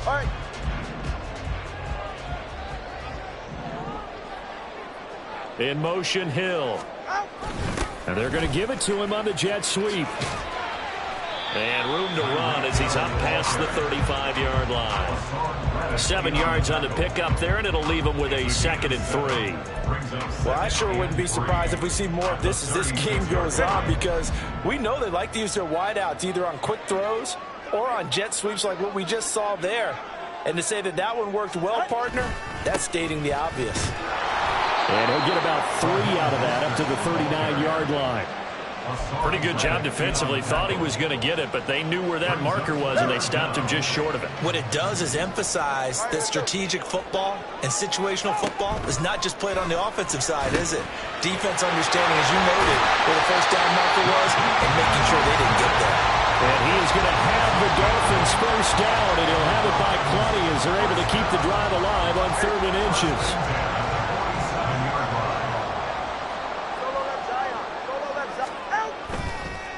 All right. In motion, Hill. And they're going to give it to him on the jet sweep. And room to run as he's up past the 35-yard line. 7 yards on the pickup there, and it'll leave him with a 2nd and 3. Well, I sure wouldn't be surprised if we see more of this as this game goes on, because we know they like to use their wideouts either on quick throws or on jet sweeps like what we just saw there. And to say that that one worked well, partner, that's stating the obvious. And he'll get about 3 out of that up to the 39-yard line. Pretty good job defensively. Thought he was going to get it, but they knew where that marker was, and they stopped him just short of it. What it does is emphasize that strategic football and situational football is not just played on the offensive side, is it? Defense understanding, as you noted, where the first down marker was and making sure they didn't get there. And he is going to have the Dolphins first down, and he'll have it by plenty as they're able to keep the drive alive on 3rd and inches.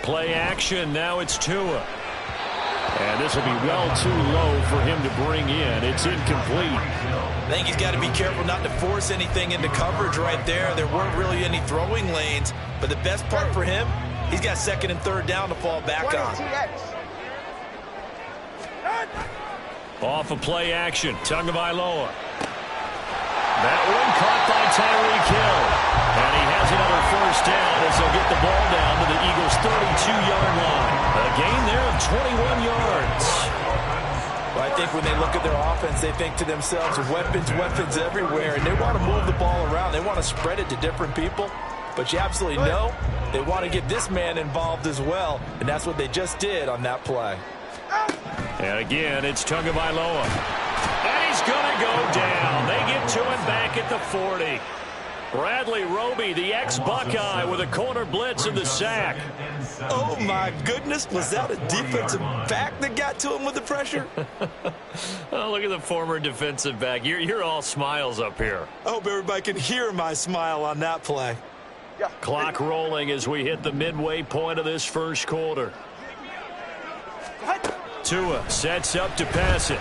Play action. Now it's Tua. And this will be well too low for him to bring in. It's incomplete. I think he's got to be careful not to force anything into coverage right there. There weren't really any throwing lanes. But the best part for him, he's got 2nd and 3rd down to fall back on. Off of play action. Tagovailoa. That one caught by Tyreek Hill. And he has another first down as he'll get the ball down to the Eagles' 32-yard line. A gain there of 21 yards. Well, I think when they look at their offense, they think to themselves, weapons everywhere, and they want to move the ball around. They want to spread it to different people. But you absolutely know they want to get this man involved as well, and that's what they just did on that play. And again, it's Tagovailoa. And he's going to go down. They get to him back at the 40. Bradley Roby, the ex-Buckeye, with a corner blitz and the sack. Oh, my goodness. Was that a defensive back that got to him with the pressure? Oh, look at the former defensive back. You're all smiles up here. I hope everybody can hear my smile on that play. Clock rolling as we hit the midway point of this first quarter. Tua sets up to pass it.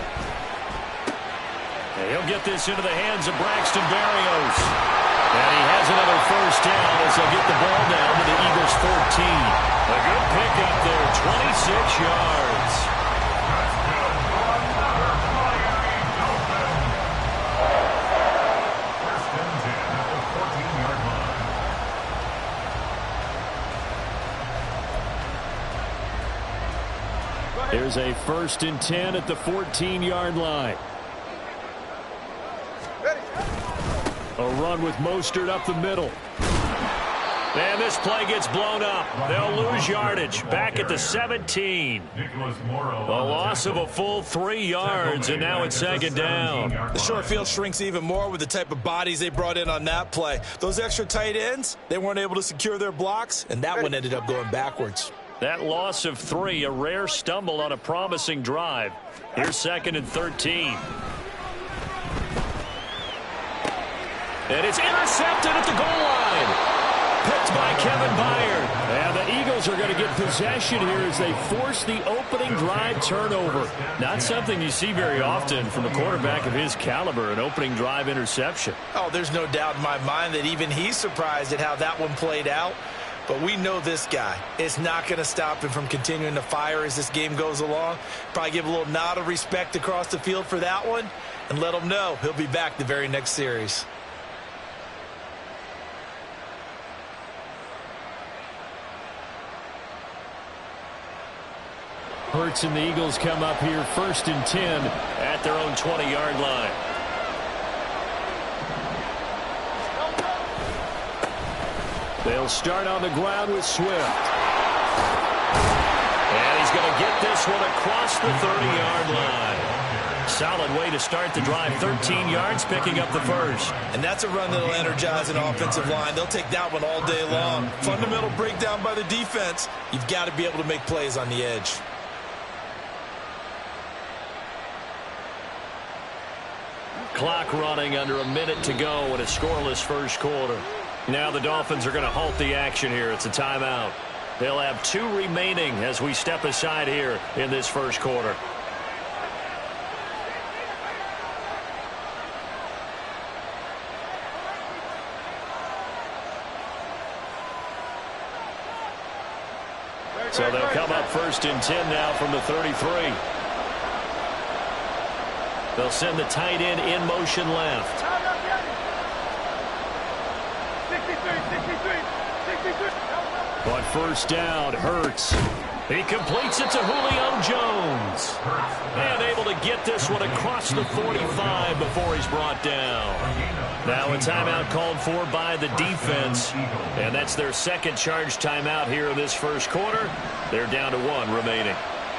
And he'll get this into the hands of Braxton Berrios. And he has another first down as they'll get the ball down to the Eagles' 14. A good pickup there, 26 yards. Here's a 1st and 10 at the 14-yard line. A run with Mostert up the middle. And this play gets blown up. They'll lose yardage. Back at the 17. A loss of a full 3 yards, and now it's 2nd down. The short field shrinks even more with the type of bodies they brought in on that play. Those extra tight ends, they weren't able to secure their blocks, and that one ended up going backwards. That loss of 3, a rare stumble on a promising drive. Here's 2nd and 13. And it's intercepted at the goal line. Picked by Kevin Byard. And the Eagles are going to get possession here as they force the opening drive turnover. Not something you see very often from a quarterback of his caliber, an opening drive interception. Oh, there's no doubt in my mind that even he's surprised at how that one played out. But we know this guy is not going to stop him from continuing to fire as this game goes along. Probably give a little nod of respect across the field for that one and let him know he'll be back the very next series. Hurts and the Eagles come up here 1st and 10 at their own 20-yard line. They'll start on the ground with Swift. And he's going to get this one across the 30-yard line. Solid way to start the drive. 13 yards, picking up the first. And that's a run that'll energize an offensive line. They'll take that one all day long. Fundamental breakdown by the defense. You've got to be able to make plays on the edge. Clock running under a minute to go in a scoreless first quarter. Now the Dolphins are going to halt the action here. It's a timeout. They'll have 2 remaining as we step aside here in this first quarter. So they'll come up 1st and 10 now from the 33. They'll send the tight end in motion left. On 1st down, Hurts. He completes it to Julio Jones. And able to get this one across the 45 before he's brought down. Now a timeout called for by the defense. And that's their second charge timeout here in this first quarter. They're down to 1 remaining.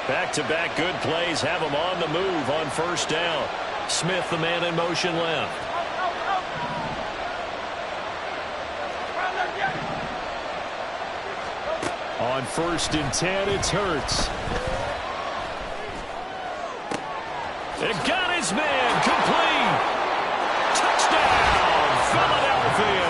Back-to-back good plays have them on the move on 1st down. Smith, the man in motion left. On 1st and 10, it's Hurts. It got his man complete. Touchdown, Philadelphia.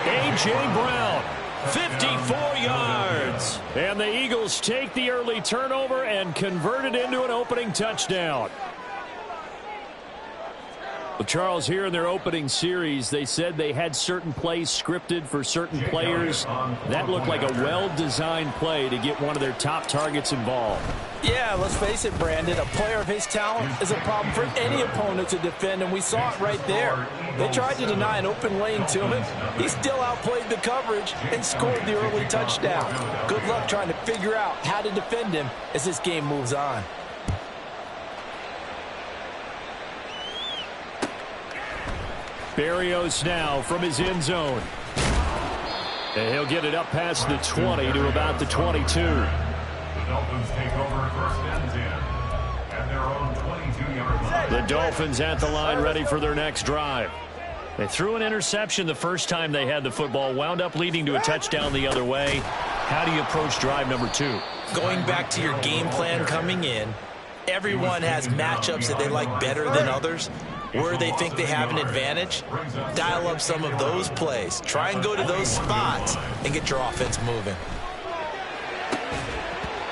A.J. Brown, 54 yards. And the Eagles take the early turnover and convert it into an opening touchdown. Well, Charles, here in their opening series, they said they had certain plays scripted for certain players. That looked like a well-designed play to get one of their top targets involved. Yeah, let's face it, Brandon. A player of his talent is a problem for any opponent to defend, and we saw it right there. They tried to deny an open lane to him. He still outplayed the coverage and scored the early touchdown. Good luck trying to figure out how to defend him as this game moves on. Berrios now from his end zone. And he'll get it up past the 20 to about the 22. The Dolphins take over 1st and 10 at their own 22-yard line. The Dolphins at the line ready for their next drive. They threw an interception the first time they had the football, wound up leading to a touchdown the other way. How do you approach drive number 2? Going back to your game plan coming in, everyone has matchups that they like better than others. Where they think they have an advantage, dial up some of those plays. Try and go to those spots and get your offense moving.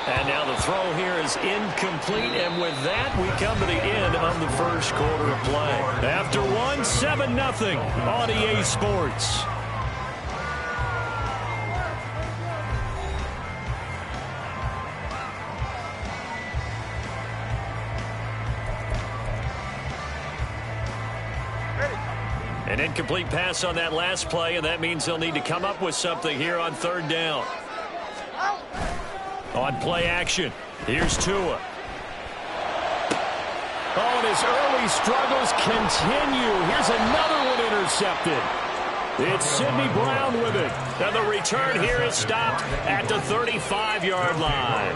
And now the throw here is incomplete, and with that, we come to the end of the first quarter of play. After 1, 7-0 on EA Sports. An incomplete pass on that last play, and that means they'll need to come up with something here on 3rd down. On play action, here's Tua. Oh, and his early struggles continue. Here's another one intercepted. It's Sidney Brown with it. And the return here is stopped at the 35-yard line.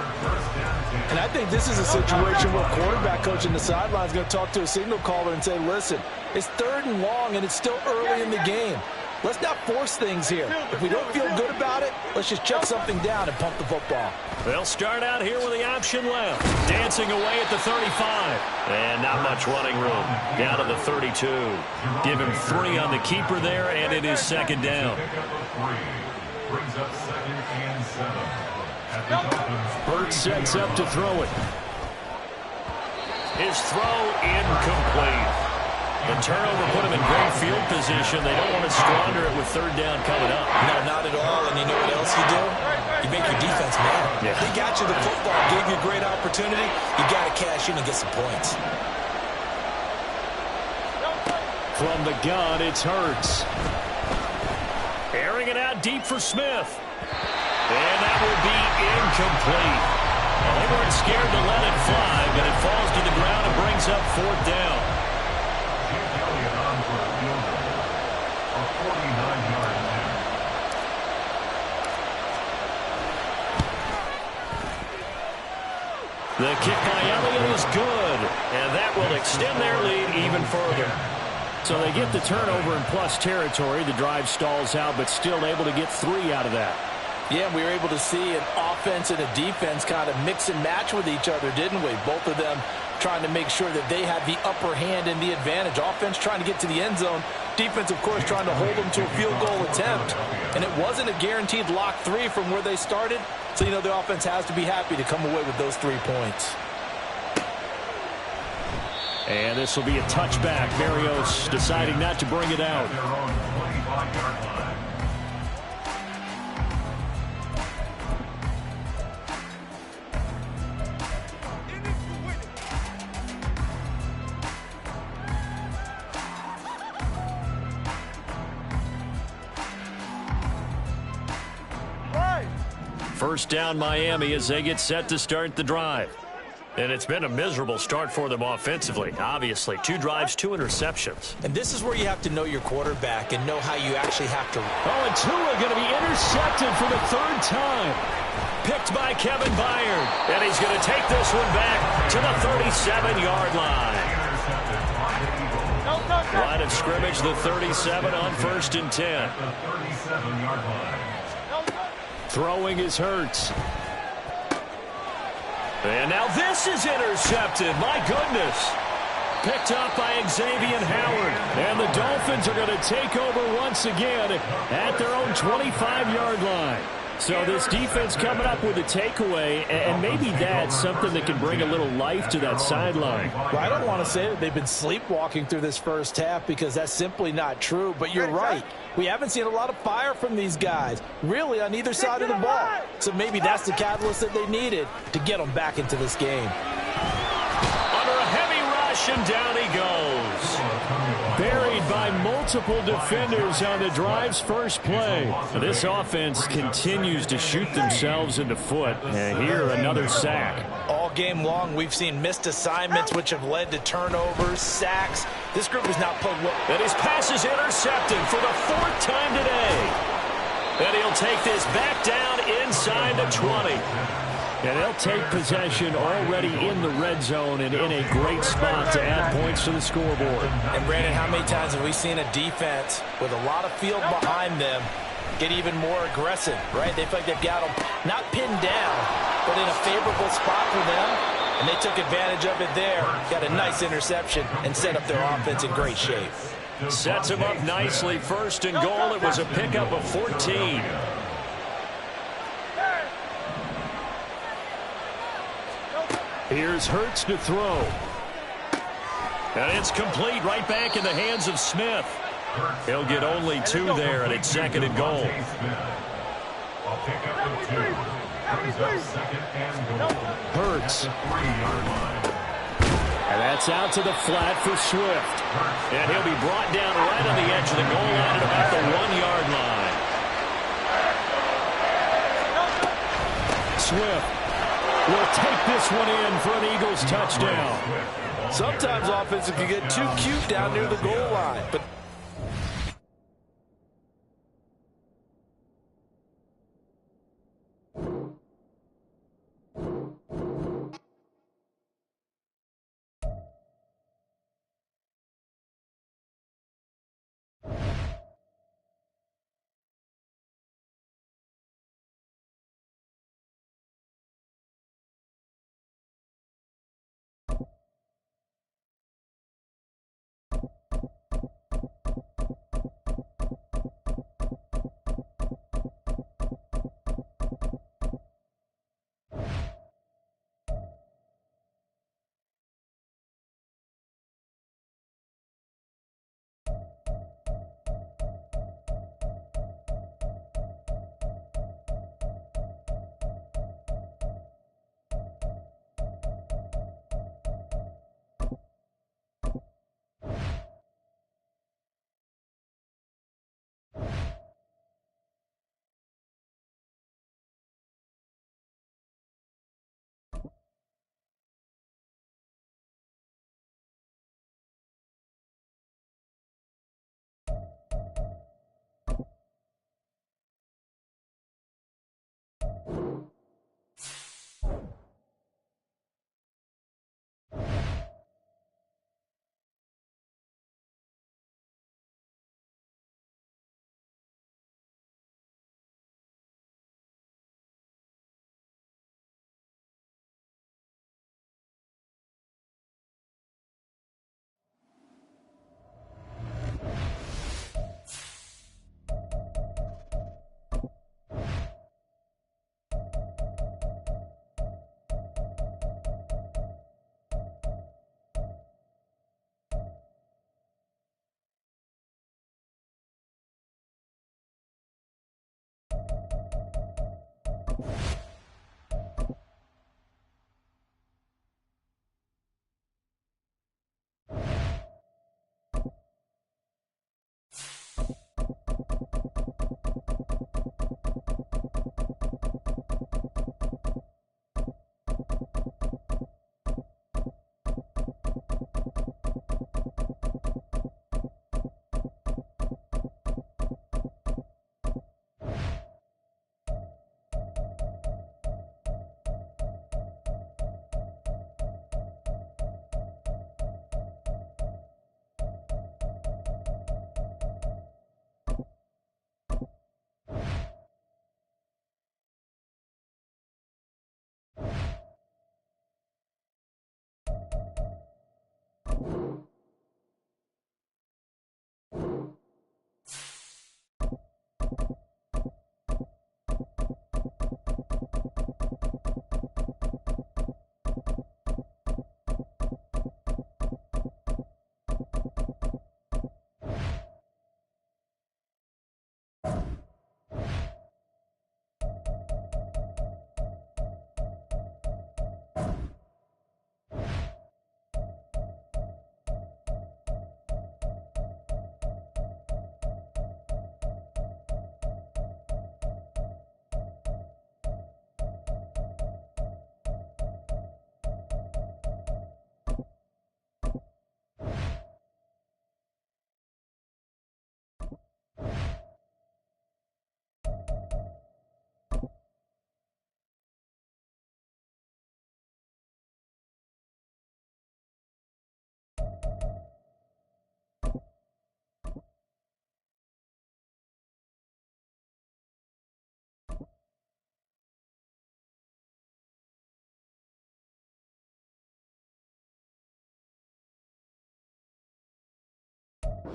And I think this is a situation where quarterback coach in the sideline is going to talk to a signal caller and say, listen, it's 3rd and long, and it's still early in the game. Let's not force things here. If we don't feel good about it, let's just check something down and pump the football. They'll start out here with the option left. Dancing away at the 35. And not much running room. Down to the 32. Give him 3 on the keeper there, and it is 2nd down. Brings up 2nd and 7. Hurts sets up to throw it. His throw incomplete. The turnover put him in great field position. They don't want to squander it with 3rd down coming up. No, not at all. And you know what else you do? You make your defense mad. Yeah. They got you the football, gave you a great opportunity. You got to cash in and get some points. From the gun, it's Hurts. Airing it out deep for Smith. And that will be incomplete. Well, they weren't scared to let it fly, but it falls to the ground and brings up 4th down. The kick by Elliott is good, and that will extend their lead even further. So they get the turnover in plus territory. The drive stalls out, but still able to get 3 out of that. Yeah, we were able to see an offense and a defense kind of mix and match with each other, didn't we? Both of them trying to make sure that they had the upper hand and the advantage. Offense trying to get to the end zone. Defense, of course, trying to hold them to a field goal attempt. And it wasn't a guaranteed lock 3 from where they started. So, you know, the offense has to be happy to come away with those 3 points. And this will be a touchback. Berrios deciding not to bring it out. First down Miami as they get set to start the drive. And it's been a miserable start for them offensively, obviously. 2 drives, 2 interceptions. And this is where you have to know your quarterback and know how you actually have to. Oh, and Tua going to be intercepted for the 3rd time. Picked by Kevin Byard. And he's going to take this one back to the 37-yard line. Line of scrimmage, the 37 on 1st and 10. Throwing is Hurts. And now this is intercepted. My goodness. Picked up by Xavier Howard. And the Dolphins are going to take over once again at their own 25-yard line. So this defense coming up with a takeaway, and maybe that's something that can bring a little life to that sideline. Well, I don't want to say that they've been sleepwalking through this first half because that's simply not true, but you're right. We haven't seen a lot of fire from these guys, really, on either side of the ball. So maybe that's the catalyst that they needed to get them back into this game. Under a heavy rush, and down he goes. Buried by multiple defenders on the drive's first play. This offense continues to shoot themselves in the foot. And here, another sack. All game long, we've seen missed assignments, which have led to turnovers, sacks. This group has not played well. And his pass is intercepted for the 4th time today. And he'll take this back down inside the 20. And they'll take possession already in the red zone and in a great spot to add points to the scoreboard. And, Brandon, how many times have we seen a defense with a lot of field behind them get even more aggressive, right? They feel like they've got them not pinned down, but in a favorable spot for them, and they took advantage of it there, got a nice interception, and set up their offense in great shape. Sets him up nicely. 1st and goal. It was a pickup of 14. Here's Hurts to throw. And it's complete, right back in the hands of Smith. He'll get only 2 there, and it's 2nd and goal. Hurts. And that's out to the flat for Swift. And he'll be brought down right on the edge of the goal line at about the 1-yard line. Swift will take this one in for an Eagles touchdown. Sometimes offenses can get too cute down near the goal line, but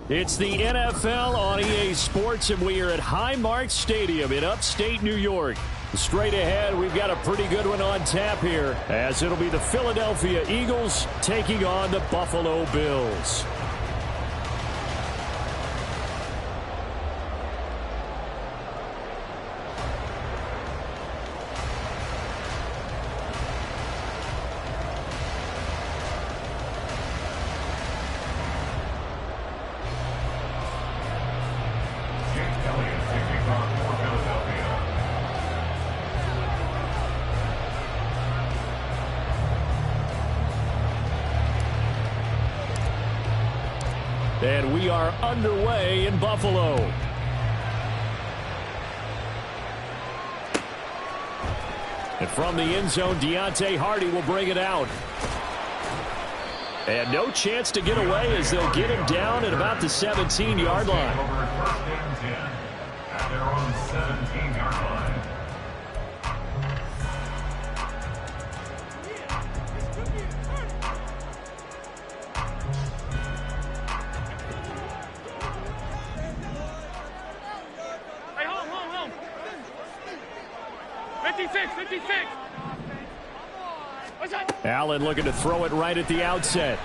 It's the NFL on EA Sports, and we are at Highmark Stadium in upstate New York. Straight ahead, we've got a pretty good one on tap here, as it'll be the Philadelphia Eagles taking on the Buffalo Bills. And we are underway in Buffalo. And from the end zone, Deontay Hardy will bring it out. And no chance to get away as they'll get him down at about the 17-yard line. First and 10 at their own 17-yard line. Allen looking to throw it right at the outset.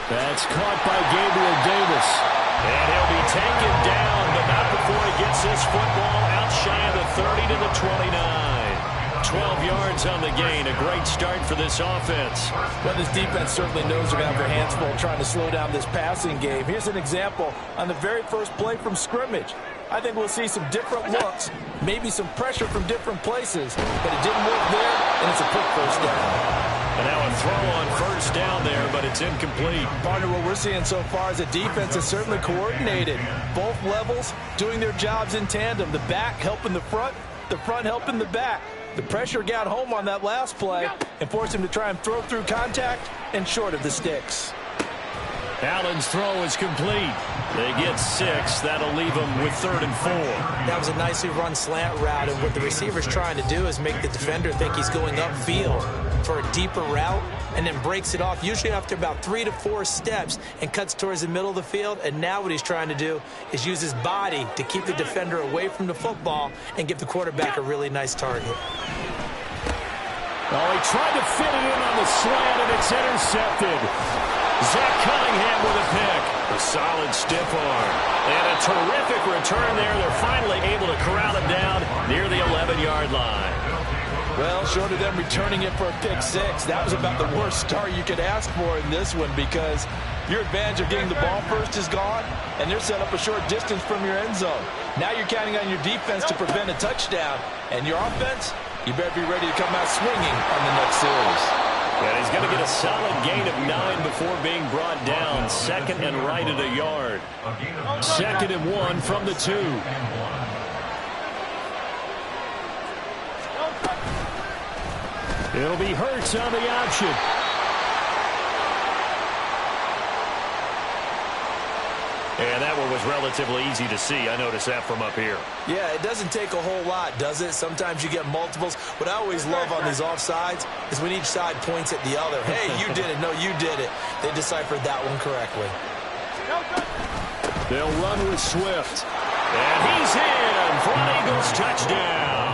That's caught by Gabriel Davis. And he'll be taken down, but not before he gets this football out shy of the 30 to the 29. 12 yards on the gain. A great start for this offense. Well, this defense certainly knows they're going to have their hands full trying to slow down this passing game. Here's an example on the very first play from scrimmage. I think we'll see some different looks, maybe some pressure from different places, but it didn't work there, and it's a quick first down. And now a throw on first down there, but it's incomplete. Partner, what we're seeing so far is a defense that's certainly coordinated. Both levels doing their jobs in tandem. The back helping the front helping the back. The pressure got home on that last play and forced him to try and throw through contact and short of the sticks. Allen's throw is complete. They get 6. That'll leave them with 3rd and 4. That was a nicely run slant route, and what the receiver's trying to do is make the defender think he's going upfield for a deeper route, and then breaks it off, usually after about 3 to 4 steps, and cuts towards the middle of the field. And now what he's trying to do is use his body to keep the defender away from the football and give the quarterback a really nice target. Oh, he tried to fit it in on the slant, and it's intercepted. Zach Cunningham with a pick. A solid stiff arm. And a terrific return there. They're finally able to corral him down near the 11-yard line. Well, short of them returning it for a pick 6, that was about the worst start you could ask for in this one, because your advantage of getting the ball first is gone, and they're set up a short distance from your end zone. Now you're counting on your defense to prevent a touchdown, and your offense, you better be ready to come out swinging on the next series. And he's going to get a solid gain of 9 before being brought down. 2nd and right at a yard. 2nd and 1 from the 2. It'll be Hurts on the option. And that one was relatively easy to see. I noticed that from up here. Yeah, it doesn't take a whole lot, does it? Sometimes you get multiples. What I always love on these offsides is when each side points at the other. Hey, you did it. No, you did it. They deciphered that one correctly. They'll run with Swift. And he's in for an Eagles touchdown.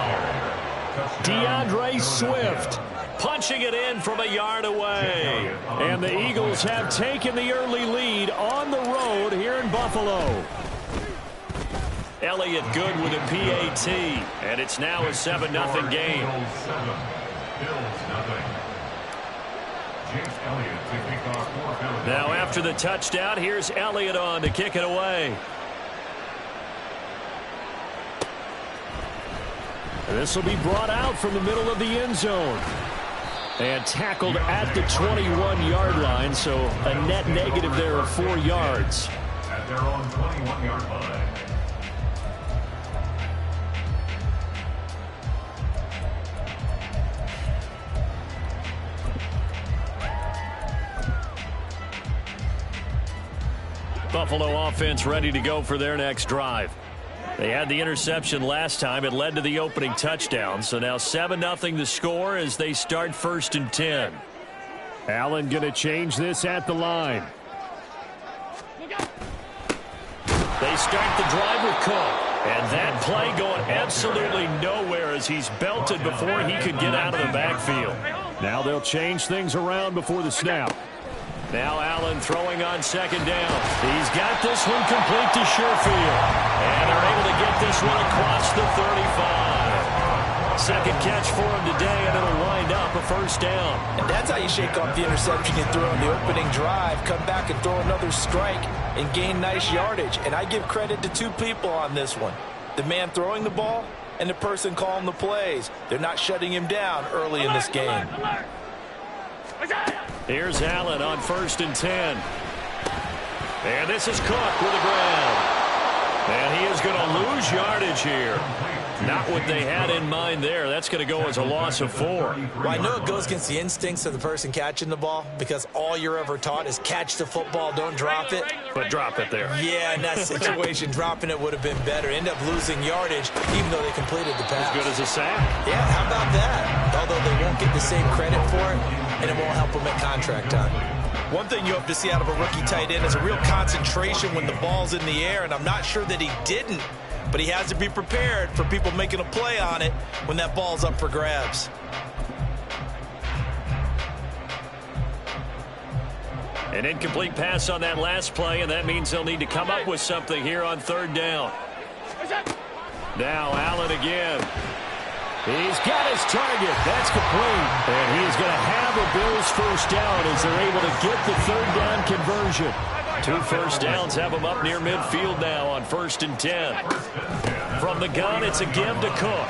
DeAndre Swift punching it in from a yard away. And the Eagles have taken the early lead on the road here in Buffalo. Elliott good with a PAT. And it's now a 7-0 game. Now after the touchdown, here's Elliott on to kick it away. And this will be brought out from the middle of the end zone. And tackled at the 21-yard line, so a net negative there of 4 yards. At their own 21-yard line. Buffalo offense ready to go for their next drive. They had the interception last time. It led to the opening touchdown. So now 7-0 the score as they start 1st and 10. Allen going to change this at the line. They start the drive with Cook. And that play going absolutely nowhere as he's belted before he could get out of the backfield. Now they'll change things around before the snap. Now Allen throwing on second down. He's got this one complete to Sherfield. And they're able to get this one across the 35. Second catch for him today, and it'll wind up a first down. And that's how you shake off the interception you throw in the opening drive, come back and throw another strike and gain nice yardage. And I give credit to two people on this one. The man throwing the ball and the person calling the plays. They're not shutting him down early in this game. Here's Allen on 1st and 10. And this is Cook with the grab. And he is going to lose yardage here. Not what they had in mind there. That's going to go as a loss of 4. Well, I know it goes against the instincts of the person catching the ball because all you're ever taught is catch the football, don't drop it. But drop it there. Yeah, in that situation, dropping it would have been better. End up losing yardage even though they completed the pass. As good as a sack. Yeah, how about that? Although they won't get the same credit for it, and it won't help them at contract time. One thing you have to see out of a rookie tight end is a real concentration when the ball's in the air, and I'm not sure that he didn't. But he has to be prepared for people making a play on it when that ball's up for grabs. An incomplete pass on that last play, and that means they'll need to come up with something here on 3rd down. Now Allen again. He's got his target. That's complete. And he's going to have a Bills first down as they're able to get the 3rd down conversion. 2 first downs have him up near midfield now on 1st and 10. From the gun, it's a give to Cook.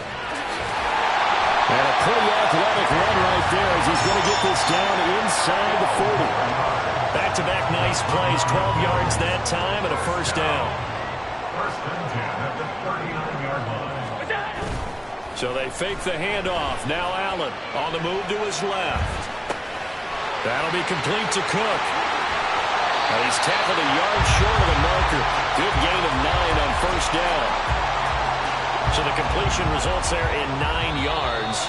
And a pretty athletic run right there as he's going to get this down inside the 40. Back-to-back nice plays, 12 yards that time and a first down. 1st and 10 at the 39-yard line. So they fake the handoff. Now Allen on the move to his left. That'll be complete to Cook. And he's tackled a yard short of the marker. Good gain of 9 on 1st down. So the completion results there in 9 yards.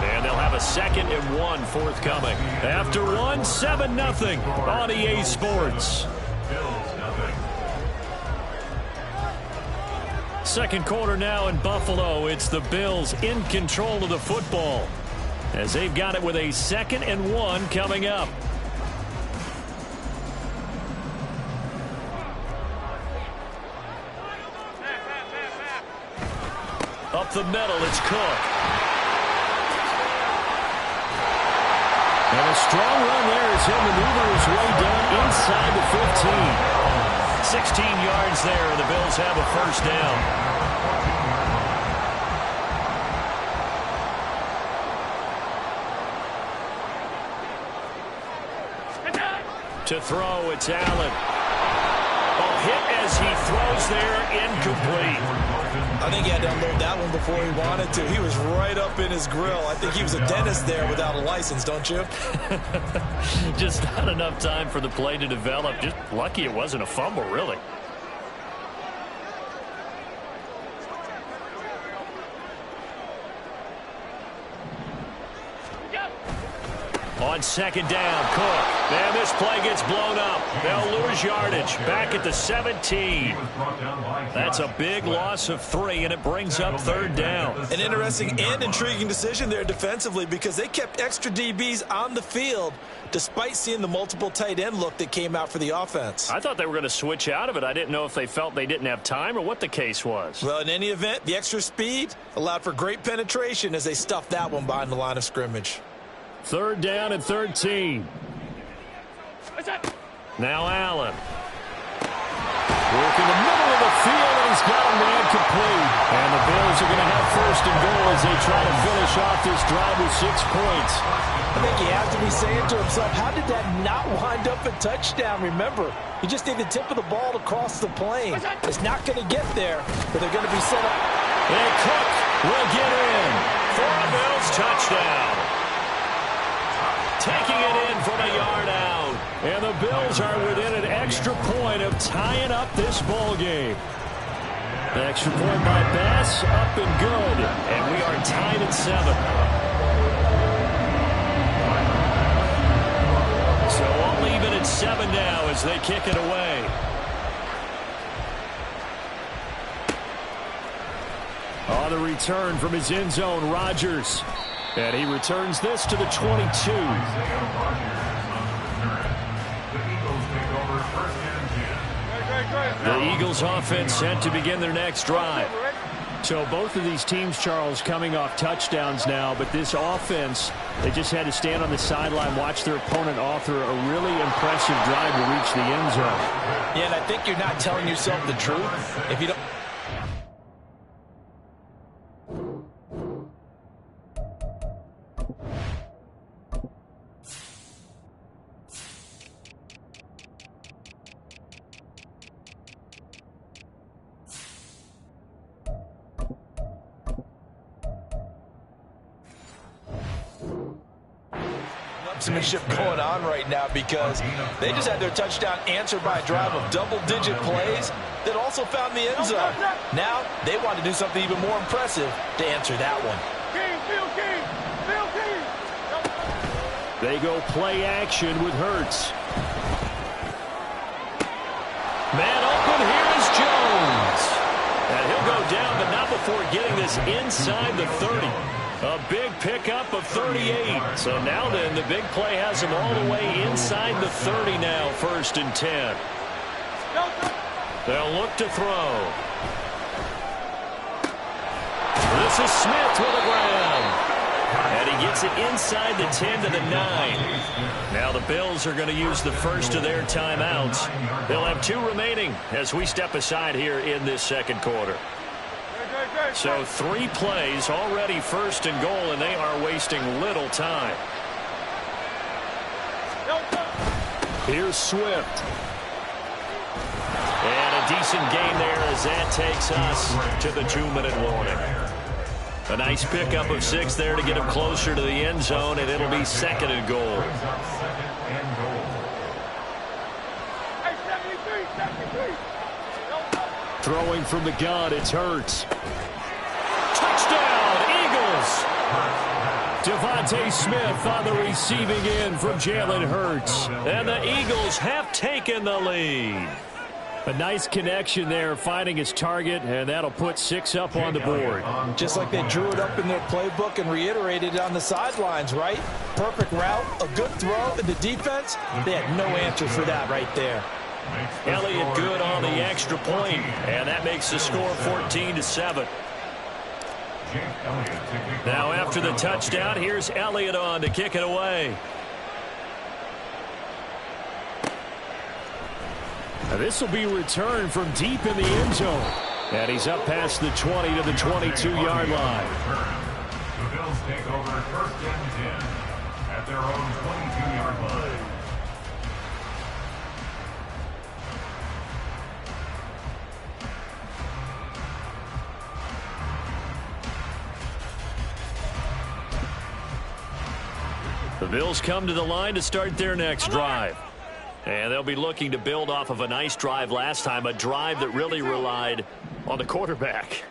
And they'll have a 2nd and 1 forthcoming. After 1, 7-0 on EA Sports. Second quarter now in Buffalo. It's the Bills in control of the football as they've got it with a 2nd and 1 coming up. Up the middle, it's Cook. And a strong run there as he'll maneuver his way down inside the 15. 16 yards there, and the Bills have a first down. To throw, it's Allen. Hit as he throws there, incomplete. I think he had to unload that one before he wanted to. He was right up in his grill. I think he was a dentist there without a license, don't you? Just not enough time for the play to develop. Just lucky it wasn't a fumble, really. On 2nd down, Cook. And this play gets blown up. They'll lose yardage. Back at the 17. That's a big loss of 3, and it brings up 3rd down. An interesting and intriguing decision there defensively because they kept extra DBs on the field despite seeing the multiple tight end look that came out for the offense. I thought they were going to switch out of it. I didn't know if they felt they didn't have time or what the case was. Well, in any event, the extra speed allowed for great penetration as they stuffed that one behind the line of scrimmage. 3rd down and 13. Now Allen. Working the middle of the field, and he's got a man complete. And the Bills are going to have 1st and goal as they try to finish off this drive with 6 points. I think he has to be saying to himself, how did that not wind up a touchdown? Remember, you just need the tip of the ball to cross the plane. It's not going to get there, but they're going to be set up. And Cook will get in for a Bills touchdown. Taking it in from a yard out. And the Bills are within an extra point of tying up this ball game. The extra point by Bass, up and good. And we are tied at 7. So all even at 7 now as they kick it away. On the return from his end zone, Rodgers. And he returns this to the 22. The Eagles offense set to begin their next drive. So both of these teams, Charles, coming off touchdowns now, but this offense, they just had to stand on the sideline, watch their opponent author a really impressive drive to reach the end zone. Yeah, and I think you're not telling yourself the truth if you don't. Going on right now because they just had their touchdown answered by a drive of double-digit plays that also found the end zone. Now they want to do something even more impressive to answer that one. They go play action with Hurts. Man open, here is Jones. And he'll go down, but not before getting this inside the 30. A big pickup of 38. So now then, the big play has him all the way inside the 30 now, 1st and 10. They'll look to throw. This is Smith with the ground. And he gets it inside the 10 to the 9. Now the Bills are going to use the first of their timeouts. They'll have 2 remaining as we step aside here in this second quarter. So 3 plays already 1st and goal, and they are wasting little time. Here's Swift. And a decent gain there as that takes us to the 2-minute warning. A nice pickup of 6 there to get him closer to the end zone, and it'll be 2nd and goal. Throwing from the gun, it's Hurts. Touchdown, Eagles! Devontae Smith on the receiving end from Jalen Hurts. And the Eagles have taken the lead. A nice connection there, finding his target, and that'll put 6 up on the board. Just like they drew it up in their playbook and reiterated it on the sidelines, right? Perfect route, a good throw, and the defense, they had no answer for that right there. Elliott good on the extra point, and that makes the score 14-7. Now after the touchdown, here's Elliott on to kick it away. Now this will be returned from deep in the end zone. And he's up past the 20 to the 22-yard line. The Bills take over 1st and 10 at their own 22-yard line. The Bills come to the line to start their next drive. And they'll be looking to build off of a nice drive last time, a drive that really relied on the quarterback.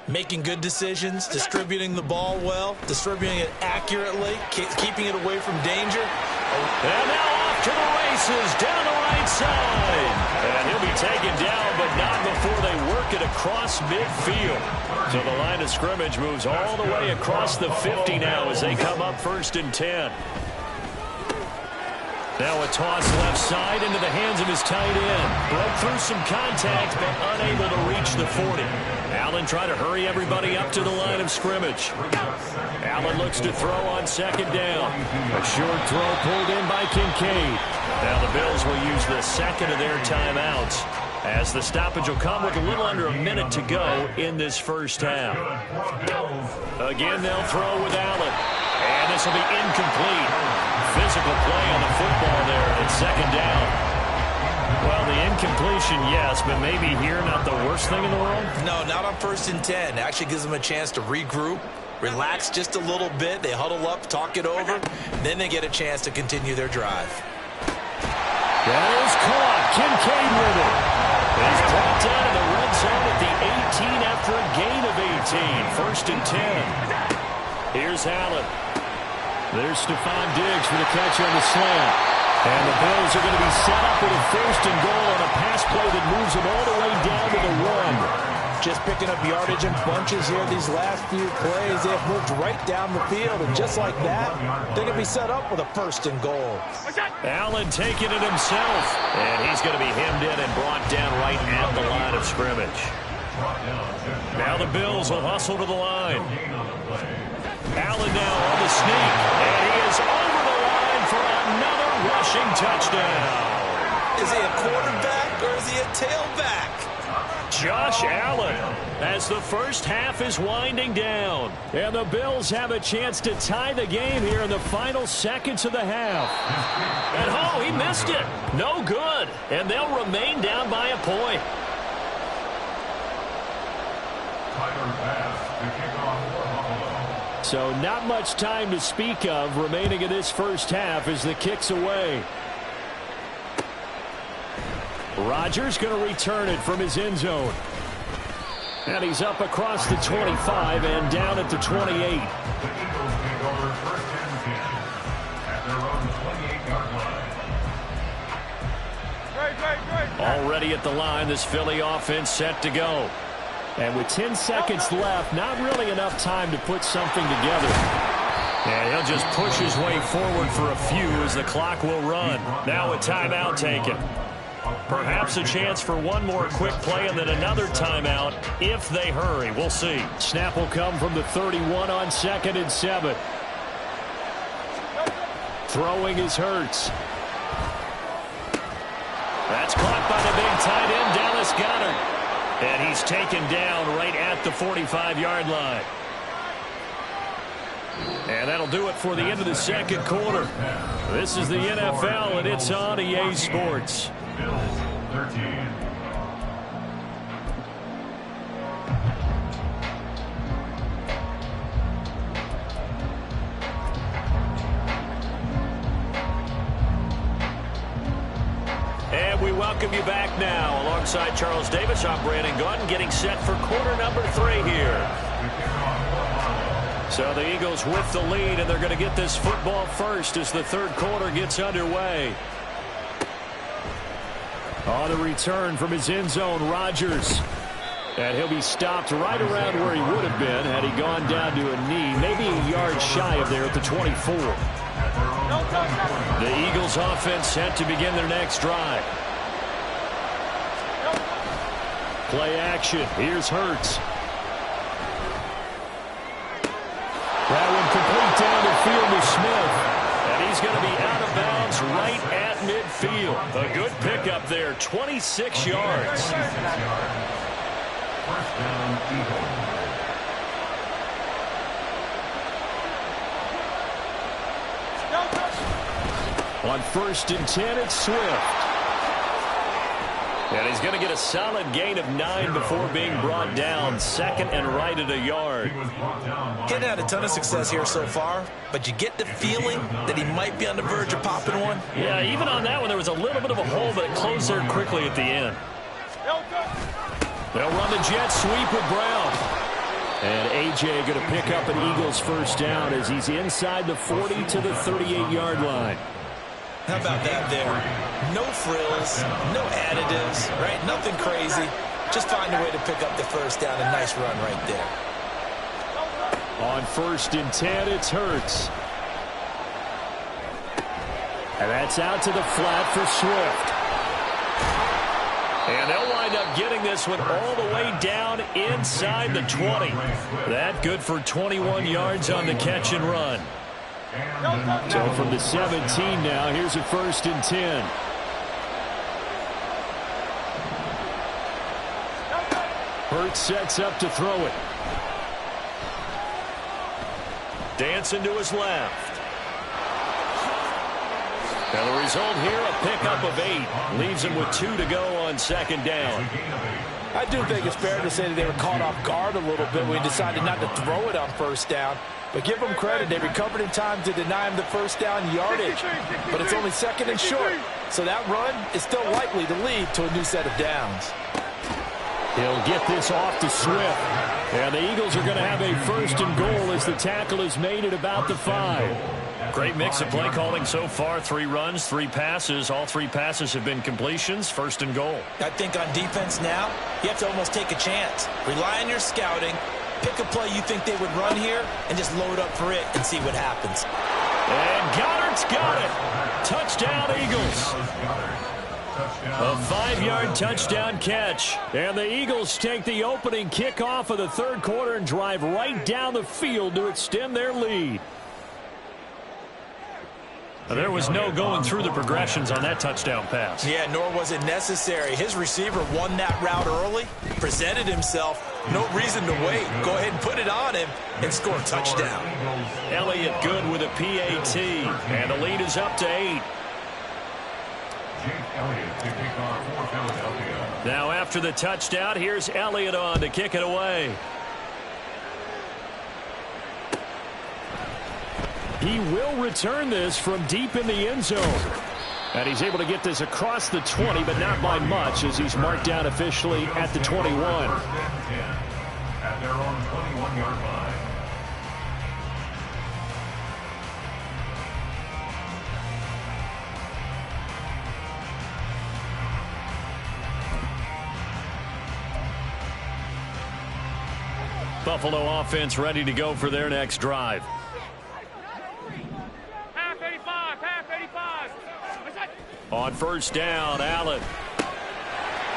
Making good decisions, distributing the ball well, distributing it accurately, keeping it away from danger. And now off to the races, down the right side. And he'll be taken down, but not before they work it across midfield. So the line of scrimmage moves all the way across the 50 now as they come up 1st and 10. Now a toss left side into the hands of his tight end. Broke through some contact, but unable to reach the 40. Allen trying to hurry everybody up to the line of scrimmage. Allen looks to throw on 2nd down. A short throw pulled in by Kincaid. Now the Bills will use the 2nd of their timeouts, as the stoppage will come with a little under a minute to go in this first half. Again, they'll throw with Allen. And this will be incomplete. Physical play on the football there, and it's 2nd down. Well, the incompletion, yes, but maybe here not the worst thing in the world? No, not on 1st and 10. Actually gives them a chance to regroup, relax just a little bit. They huddle up, talk it over, then they get a chance to continue their drive. That is caught. Kincaid with it. He's brought down in the red zone at the 18 after a gain of 18. 1st and 10. Here's Allen. There's Stephon Diggs for the catch on the slant. And the Bills are going to be set up with a 1st and goal on a pass play that moves them all the way down to the 1. just picking up yardage in bunches here these last few plays. They have moved right down the field, and just like that, they're going to be set up with a 1st and goal. Allen taking it himself, and he's going to be hemmed in and brought down right at the line of scrimmage. Now the Bills will hustle to the line. Allen now on the sneak, and he is over the line for another rushing touchdown. Is he a quarterback or is he a tailback? Josh Allen as the first half is winding down. And the Bills have a chance to tie the game here in the final seconds of the half. And oh, he missed it. No good. And they'll remain down by a point. So not much time to speak of remaining in this first half as the kick's away. Rodgers going to return it from his end zone. And he's up across the 25 and down at the 28. The Eagles take over 1st and 10 at their own 28-yard line. Already at the line, this Philly offense set to go. And with 10 seconds left, not really enough time to put something together. And he'll just push his way forward for a few as the clock will run. Now a timeout taken. Perhaps a chance for one more quick play and then another timeout if they hurry. We'll see. Snap will come from the 31 on 2nd and 7. Throwing is Hurts. That's caught by the big tight end, Dallas Goedert. And he's taken down right at the 45-yard line. And that'll do it for the end of the 2nd quarter. This is the NFL, and it's on EA Sports. Bills 13. And we welcome you back now. Alongside Charles Davis, I'm Brandon Gaudin, getting set for quarter number 3 here. So the Eagles with the lead, and they're going to get this football first as the 3rd quarter gets underway. On the return from his end zone, Rodgers. And he'll be stopped right around where he would have been had he gone down to a knee, maybe a yard shy of there at the 24. The Eagles offense set to begin their next drive. Play action. Here's Hurts. That one complete down the field to Smith. And he's going to be out of bounds right at midfield. A good pickup there, 26 yards. 1st down, Eagles. On 1st and 10, it's Swift. And he's going to get a solid gain of 9 before being brought down. 2nd and right at a yard. Getting had a ton of success here so far, but you get the feeling that he might be on the verge of popping one. Yeah, even on that one, there was a little bit of a hole, but it closed there quickly at the end. They'll run the jet sweep with Brown. And A.J. going to pick up an Eagles 1st down as he's inside the 40 to the 38-yard line. How about that there? No frills, no additives, right? Nothing crazy. Just find a way to pick up the 1st down. A nice run right there. On 1st and 10, it's Hurts. And that's out to the flat for Swift. And they'll wind up getting this one all the way down inside the 20. That good for 21 yards on the catch and run. So from the 17 now, here's a 1st and 10. Hurts sets up to throw it. Dancing to his left. And the result here, a pickup of 8. Leaves him with 2 to go on 2nd down. I do think it's fair to say that they were caught off guard a little bit when he decided not to throw it on 1st down. But give them credit. They recovered in time to deny him the 1st down yardage. But it's only 2nd and short. So that run is still likely to lead to a new set of downs. He'll get this off to Swift. And the Eagles are going to have a 1st and goal as the tackle is made at about the 5. Great mix of play calling so far. 3 runs, 3 passes. All 3 passes have been completions. 1st and goal. I think on defense now, you have to almost take a chance. Rely on your scouting. Pick a play you think they would run here and just load up for it and see what happens. And Goddard's got it. Touchdown, Eagles. A 5-yard touchdown catch. And the Eagles take the opening kickoff of the 3rd quarter and drive right down the field to extend their lead. There was no going through the progressions on that touchdown pass. Yeah, nor was it necessary. His receiver won that route early, presented himself. No reason to wait. Go ahead and put it on him and score a touchdown. Elliott good with a PAT. And the lead is up to 8. Now after the touchdown, here's Elliott on to kick it away. He will return this from deep in the end zone. And he's able to get this across the 20, but not by much, as he's marked down officially at the 21. At their own 21-yard line. Buffalo offense ready to go for their next drive. On 1st down, Allen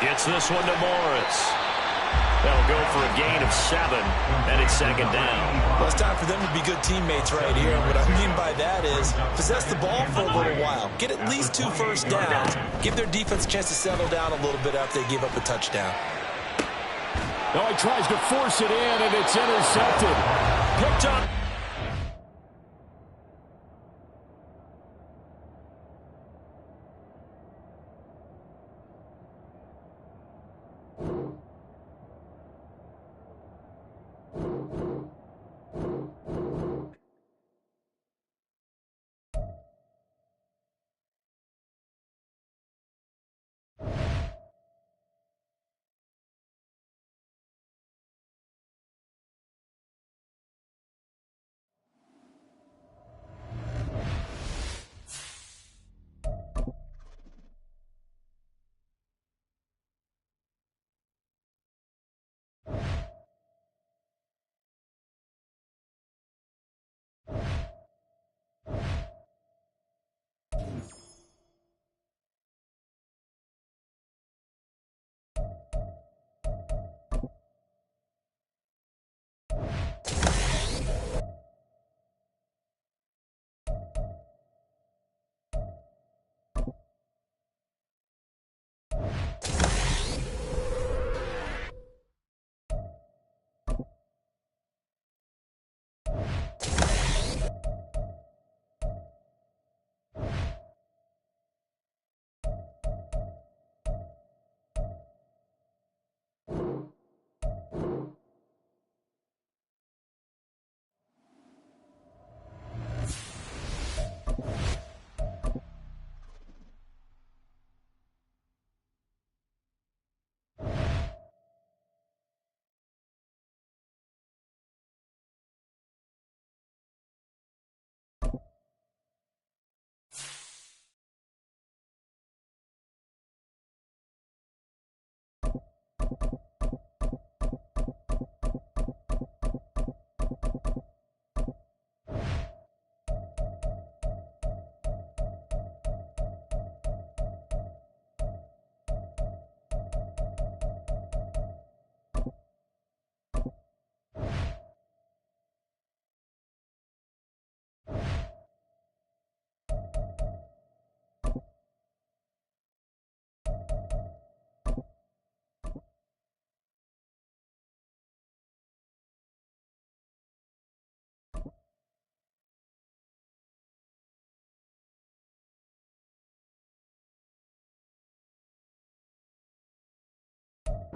gets this one to Morris. That'll go for a gain of 7, and it's 2nd down. Well, it's time for them to be good teammates right here. And what I mean by that is possess the ball for a little while. Get at least 2 first downs. Give their defense a chance to settle down a little bit after they give up a touchdown. Oh, he tries to force it in, and it's intercepted. Picked up.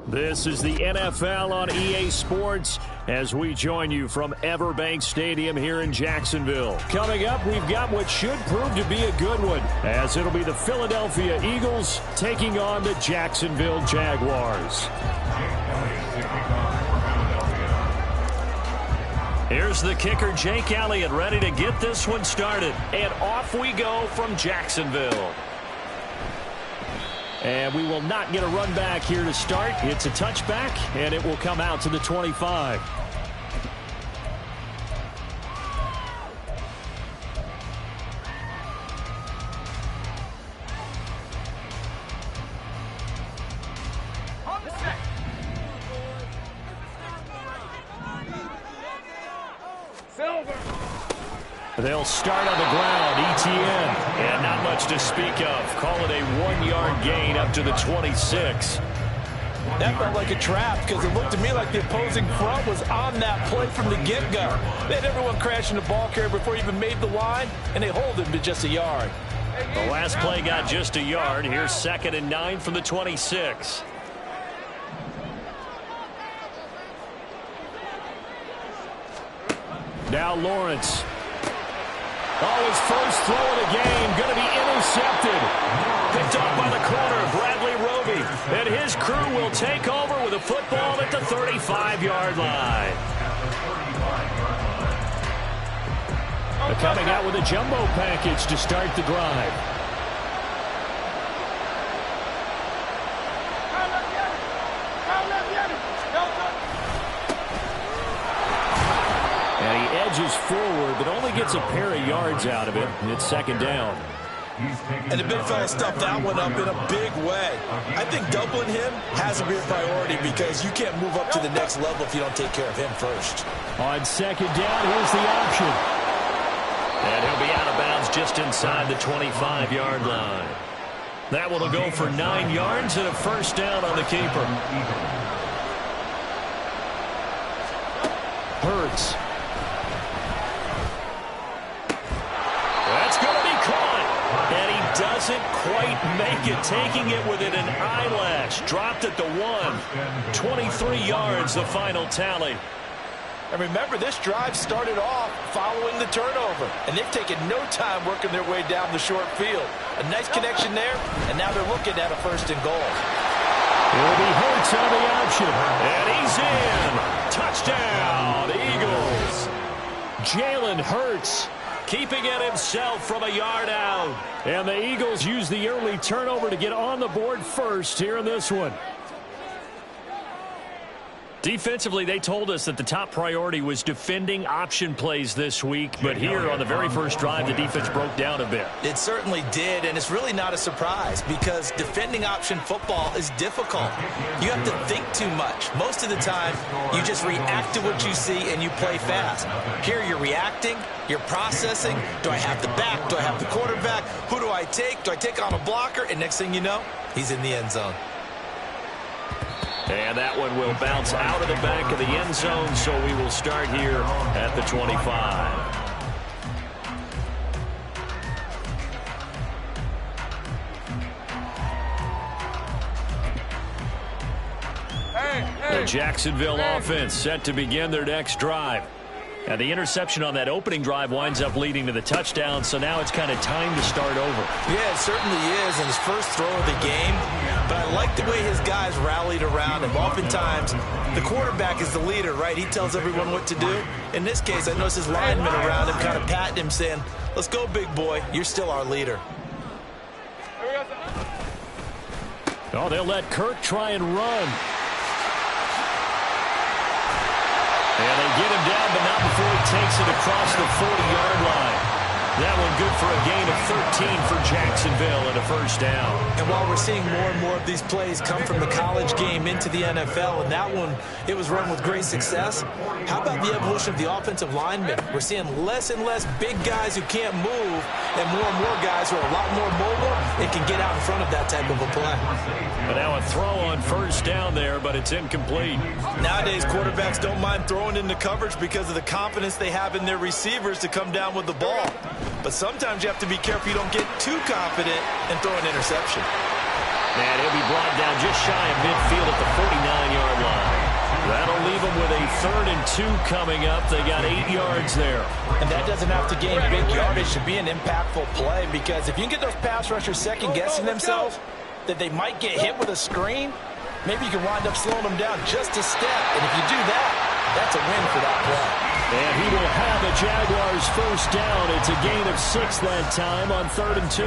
This is the NFL on EA Sports as we join you from Everbank Stadium here in Jacksonville. Coming up, we've got what should prove to be a good one, as it'll be the Philadelphia Eagles taking on the Jacksonville Jaguars. Here's the kicker, Jake Elliott, ready to get this one started. And off we go from Jacksonville. And we will not get a run back here to start. It's a touchback, and it will come out to the 25. They'll start on the ground, ETN, and not much to speak of. Call it a 1-yard gain up to the 26. That felt like a trap because it looked to me like the opposing front was on that play from the get-go. They had everyone crashing the ball carrier before he even made the line, and they hold him to just a yard. The last play got just a yard. Here's 2nd and 9 from the 26. Now Lawrence. Oh, his first throw of the game going to be intercepted. Picked off by the corner, Bradley Roby. And his crew will take over with a football at the 35-yard line. They're coming out with a jumbo package to start the drive. And he edges forward, but only gets a pair of yards out of it. It's 2nd down. And the big fella stuffed that one up in a big way. I think doubling him has to be a priority because you can't move up to the next level if you don't take care of him first. On 2nd down, here's the option. And he'll be out of bounds just inside the 25-yard line. That one will go for 9 yards and a first down on the keeper. Hurts. That's going to be caught. And he doesn't quite make it, taking it within an eyelash. Dropped at the 1. 23 yards, the final tally. And remember, this drive started off following the turnover. And they've taken no time working their way down the short field. A nice connection there, and now they're looking at a 1st and goal. It'll be Hurts on the option. And he's in. Touchdown, Eagles. Jalen Hurts keeping it himself from a yard out. And the Eagles use the early turnover to get on the board first here in this one. Defensively, they told us that the top priority was defending option plays this week. But here on the very first drive, the defense broke down a bit. It certainly did, and it's really not a surprise because defending option football is difficult. You have to think too much. Most of the time, you just react to what you see and you play fast. Here, you're reacting, you're processing. Do I have the back? Do I have the quarterback? Who do I take? Do I take on a blocker? And next thing you know, he's in the end zone. And that one will bounce out of the back of the end zone, so we will start here at the 25. The Jacksonville offense set to begin their next drive. And the interception on that opening drive winds up leading to the touchdown, so now it's kind of time to start over. Yeah, it certainly is, and his first throw of the game. But I like the way his guys rallied around him. Oftentimes, the quarterback is the leader, right? He tells everyone what to do. In this case, I noticed his linemen around him kind of patting him, saying, let's go, big boy. You're still our leader. Oh, they'll let Kirk try and run. And they get him down, but not before he takes it across the 40-yard line. That one good for a gain of 13 for Jacksonville and a first down. And while we're seeing more and more of these plays come from the college game into the NFL, and that one, it was run with great success, how about the evolution of the offensive linemen? We're seeing less and less big guys who can't move and more guys who are a lot more mobile and can get out in front of that type of a play. But now a throw on first down there, but it's incomplete. Nowadays, quarterbacks don't mind throwing into coverage because of the confidence they have in their receivers to come down with the ball. But sometimes you have to be careful you don't get too confident and throw an interception. And he'll be brought down just shy of midfield at the 49-yard line. That'll leave them with a 3rd and 2 coming up. They got 8 yards there. And that doesn't have to gain big yardage to be an impactful play, because if you can get those pass rushers second-guessing themselves that they might get hit with a screen, maybe you can wind up slowing them down just a step. And if you do that, That's a win for that play. And he will have a Jaguars first down. It's a gain of 6 that time on 3rd and 2.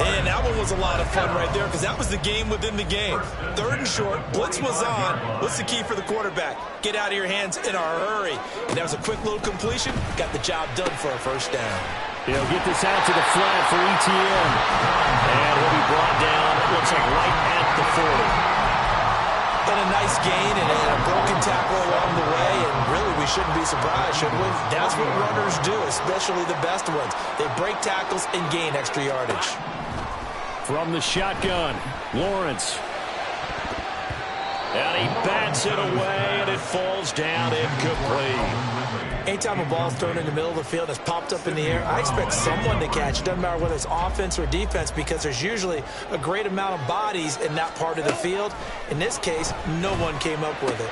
And that one was a lot of fun right there because that was the game within the game. 3rd and short, blitz was on. What's the key for the quarterback? Get out of your hands in a hurry. And that was a quick little completion. Got the job done for a first down. He'll get this out to the flat for ETN. And he'll be brought down, it looks like right at the 40. And a nice gain and a broken tackle along the way, and really we shouldn't be surprised, should we? That's what runners do, especially the best ones. They break tackles and gain extra yardage. From the shotgun, Lawrence. And he bats it away, and it falls down incomplete. Anytime a ball's thrown in the middle of the field and it's popped up in the air, I expect someone to catch it. Doesn't matter whether it's offense or defense because there's usually a great amount of bodies in that part of the field. In this case, no one came up with it.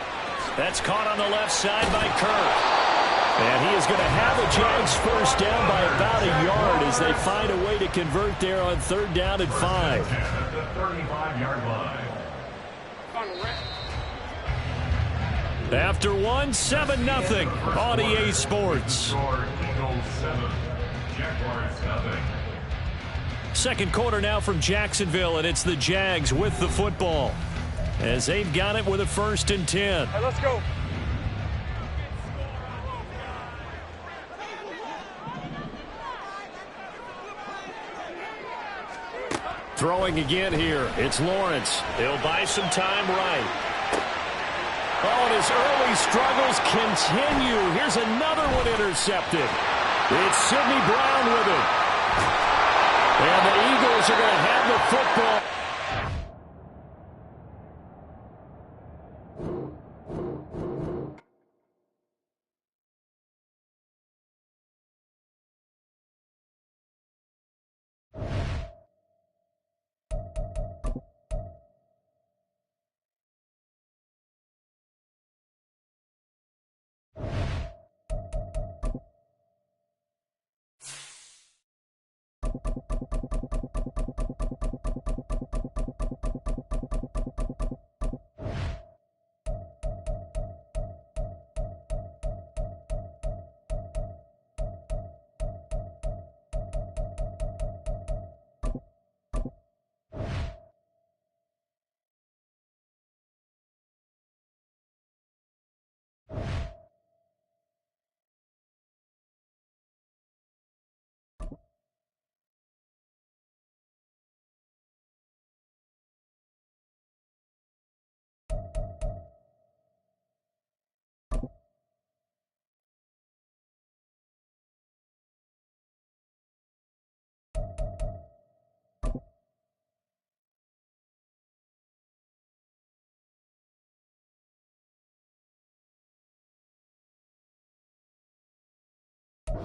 That's caught on the left side by Kirk. And he is going to have a Jags first down by about a yard as they find a way to convert there on 3rd down and 5. At the 35-yard line. After 7-0 on EA Sports. Eagles 7, Jaguars 0. Second quarter now from Jacksonville, and it's the Jags with the football as they've got it with a 1st and 10. All right, let's go. Throwing again here, it's Lawrence. He'll buy some time right. Oh, and his early struggles continue. Here's another one intercepted. It's Sidney Brown with it. And the Eagles are going to have the football.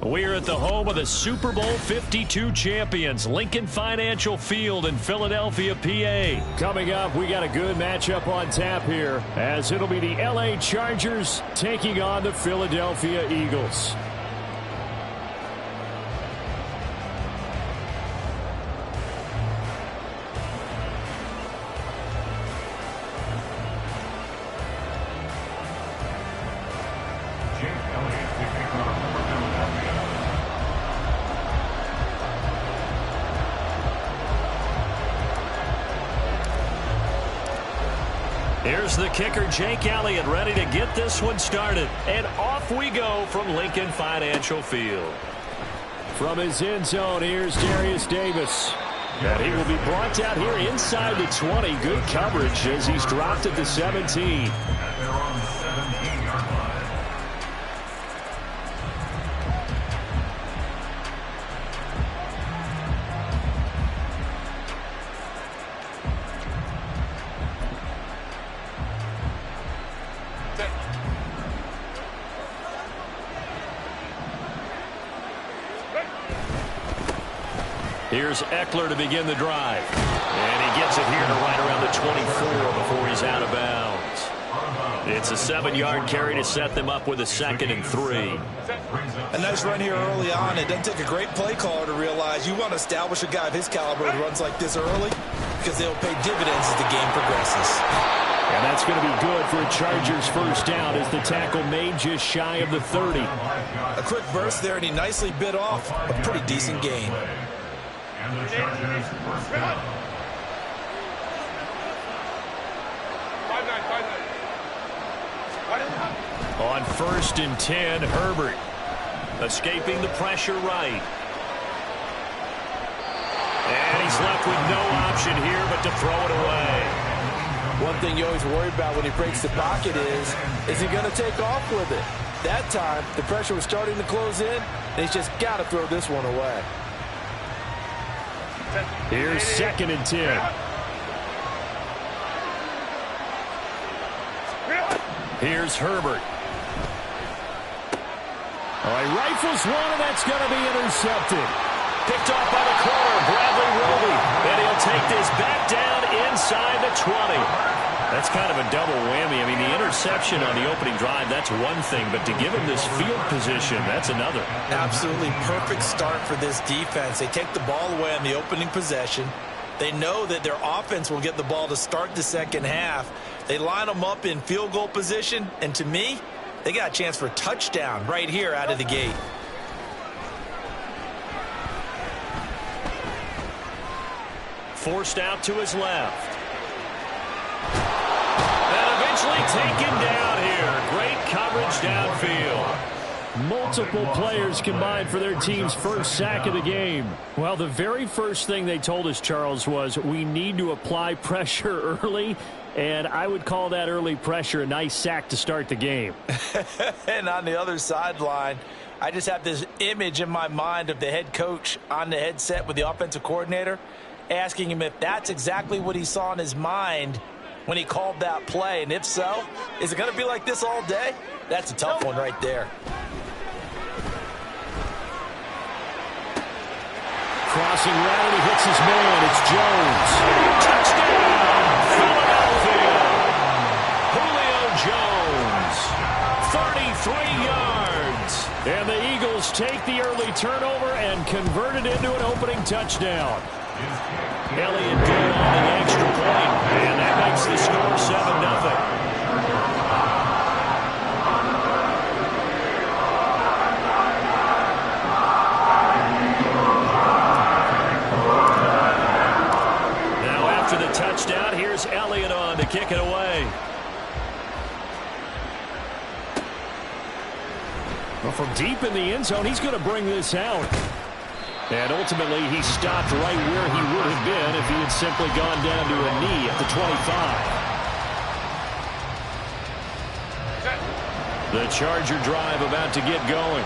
We're at the home of the Super Bowl 52 champions, Lincoln Financial Field in Philadelphia, PA. Coming up, we got a good matchup on tap here, as it'll be the LA Chargers taking on the Philadelphia Eagles. Here's the kicker, Jake Elliott, ready to get this one started. And off we go from Lincoln Financial Field. From his end zone, here's Darius Davis. And he will be brought out here inside the 20. Good coverage as he's dropped at the 17. They're on the 17-yard line. Here's Eckler to begin the drive. And he gets it here to right around the 24 before he's out of bounds. It's a 7-yard carry to set them up with a 2nd and 3. A nice run here early on. It doesn't take a great play caller to realize you want to establish a guy of his caliber who runs like this early because they'll pay dividends as the game progresses. And that's going to be good for a Chargers first down as the tackle made just shy of the 30. A quick burst there, and he nicely bit off a pretty decent gain. And the Chargers first down. On 1st and 10, Herbert escaping the pressure right. And he's left with no option here but to throw it away. One thing you always worry about when he breaks the pocket is he going to take off with it? That time, the pressure was starting to close in, and he's just got to throw this one away. Here's 2nd and 10. Here's Herbert. All right, rifles one, and that's going to be intercepted. Picked off by the corner, Bradley Roby. And he'll take this back down inside the 20. That's kind of a double whammy. I mean, the interception on the opening drive, that's one thing. But to give him this field position, that's another. Absolutely perfect start for this defense. They take the ball away on the opening possession. They know that their offense will get the ball to start the second half. They line them up in field goal position. And to me, they got a chance for a touchdown right here out of the gate. Forced out to his left. And eventually taken down here. Great coverage downfield. Multiple players combined for their team's first sack of the game. Well, the very first thing they told us, Charles, was we need to apply pressure early. And I would call that early pressure a nice sack to start the game. And on the other sideline, I just have this image in my mind of the head coach on the headset with the offensive coordinator, asking him if that's exactly what he saw in his mind when he called that play. And if so, is it going to be like this all day? That's a tough one right there. Crossing route, he hits his man. It's Jones. Touchdown, Philadelphia. Julio Jones, 33 yards. And the Eagles take the early turnover and convert it into an opening touchdown. Elliott good on the extra point, and that makes the score 7-0. Touchdown. Here's Elliott on to kick it away. Well, from deep in the end zone, he's going to bring this out. And ultimately, he stopped right where he would have been if he had simply gone down to a knee at the 25. The Charger drive about to get going.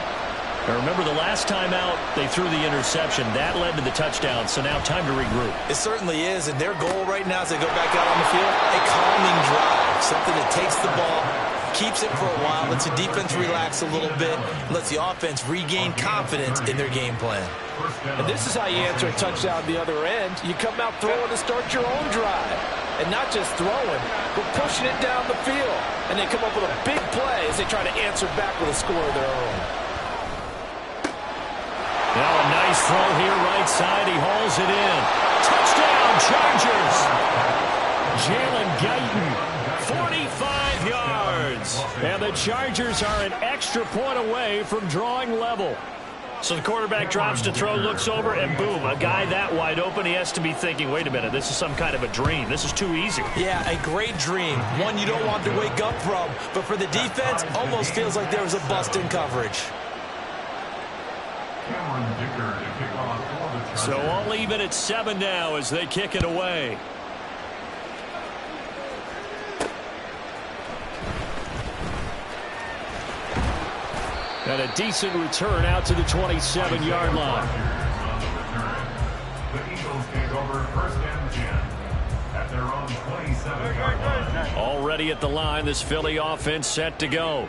Now remember, the last time out, they threw the interception. That led to the touchdown, so now time to regroup. It certainly is, and their goal right now as they go back out on the field, a calming drive, something that takes the ball, keeps it for a while, lets the defense relax a little bit, lets the offense regain confidence in their game plan. And this is how you answer a touchdown the other end. You come out throwing to start your own drive. And not just throwing, but pushing it down the field. And they come up with a big play as they try to answer back with a score of their own. Now a nice throw here, right side. He hauls it in. Touchdown, Chargers. Jalen Guyton, 45 yards. And the Chargers are an extra point away from drawing level. So the quarterback drops to throw, looks over, and boom, a guy that wide open, he has to be thinking, wait a minute, this is some kind of a dream. This is too easy. Yeah, a great dream. One you don't want to wake up from. But for the defense, almost feels like there was a bust in coverage. So all even at 7 now as they kick it away. And a decent return out to the 27-yard line. The Eagles take over 1st and 10 at their own 27-yard line. Already at the line, this Philly offense set to go.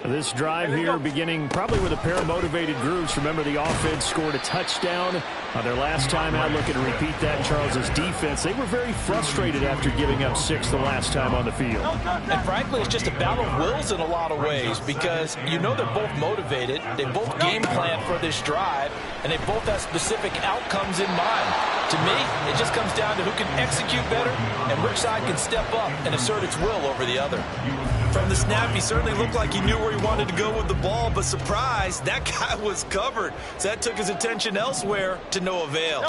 This drive here beginning probably with a pair of motivated groups. Remember, the offense scored a touchdown on their last time out. Looking to repeat that. Charles's defense, they were very frustrated after giving up 6 the last time on the field. And frankly, it's just a battle of wills in a lot of ways because you know they're both motivated. They both game plan for this drive, and they both have specific outcomes in mind. To me, it just comes down to who can execute better and which side can step up and assert its will over the other. From the snap, he certainly looked like he knew where he wanted to go with the ball, but surprise, that guy was covered. So that took his attention elsewhere to no avail.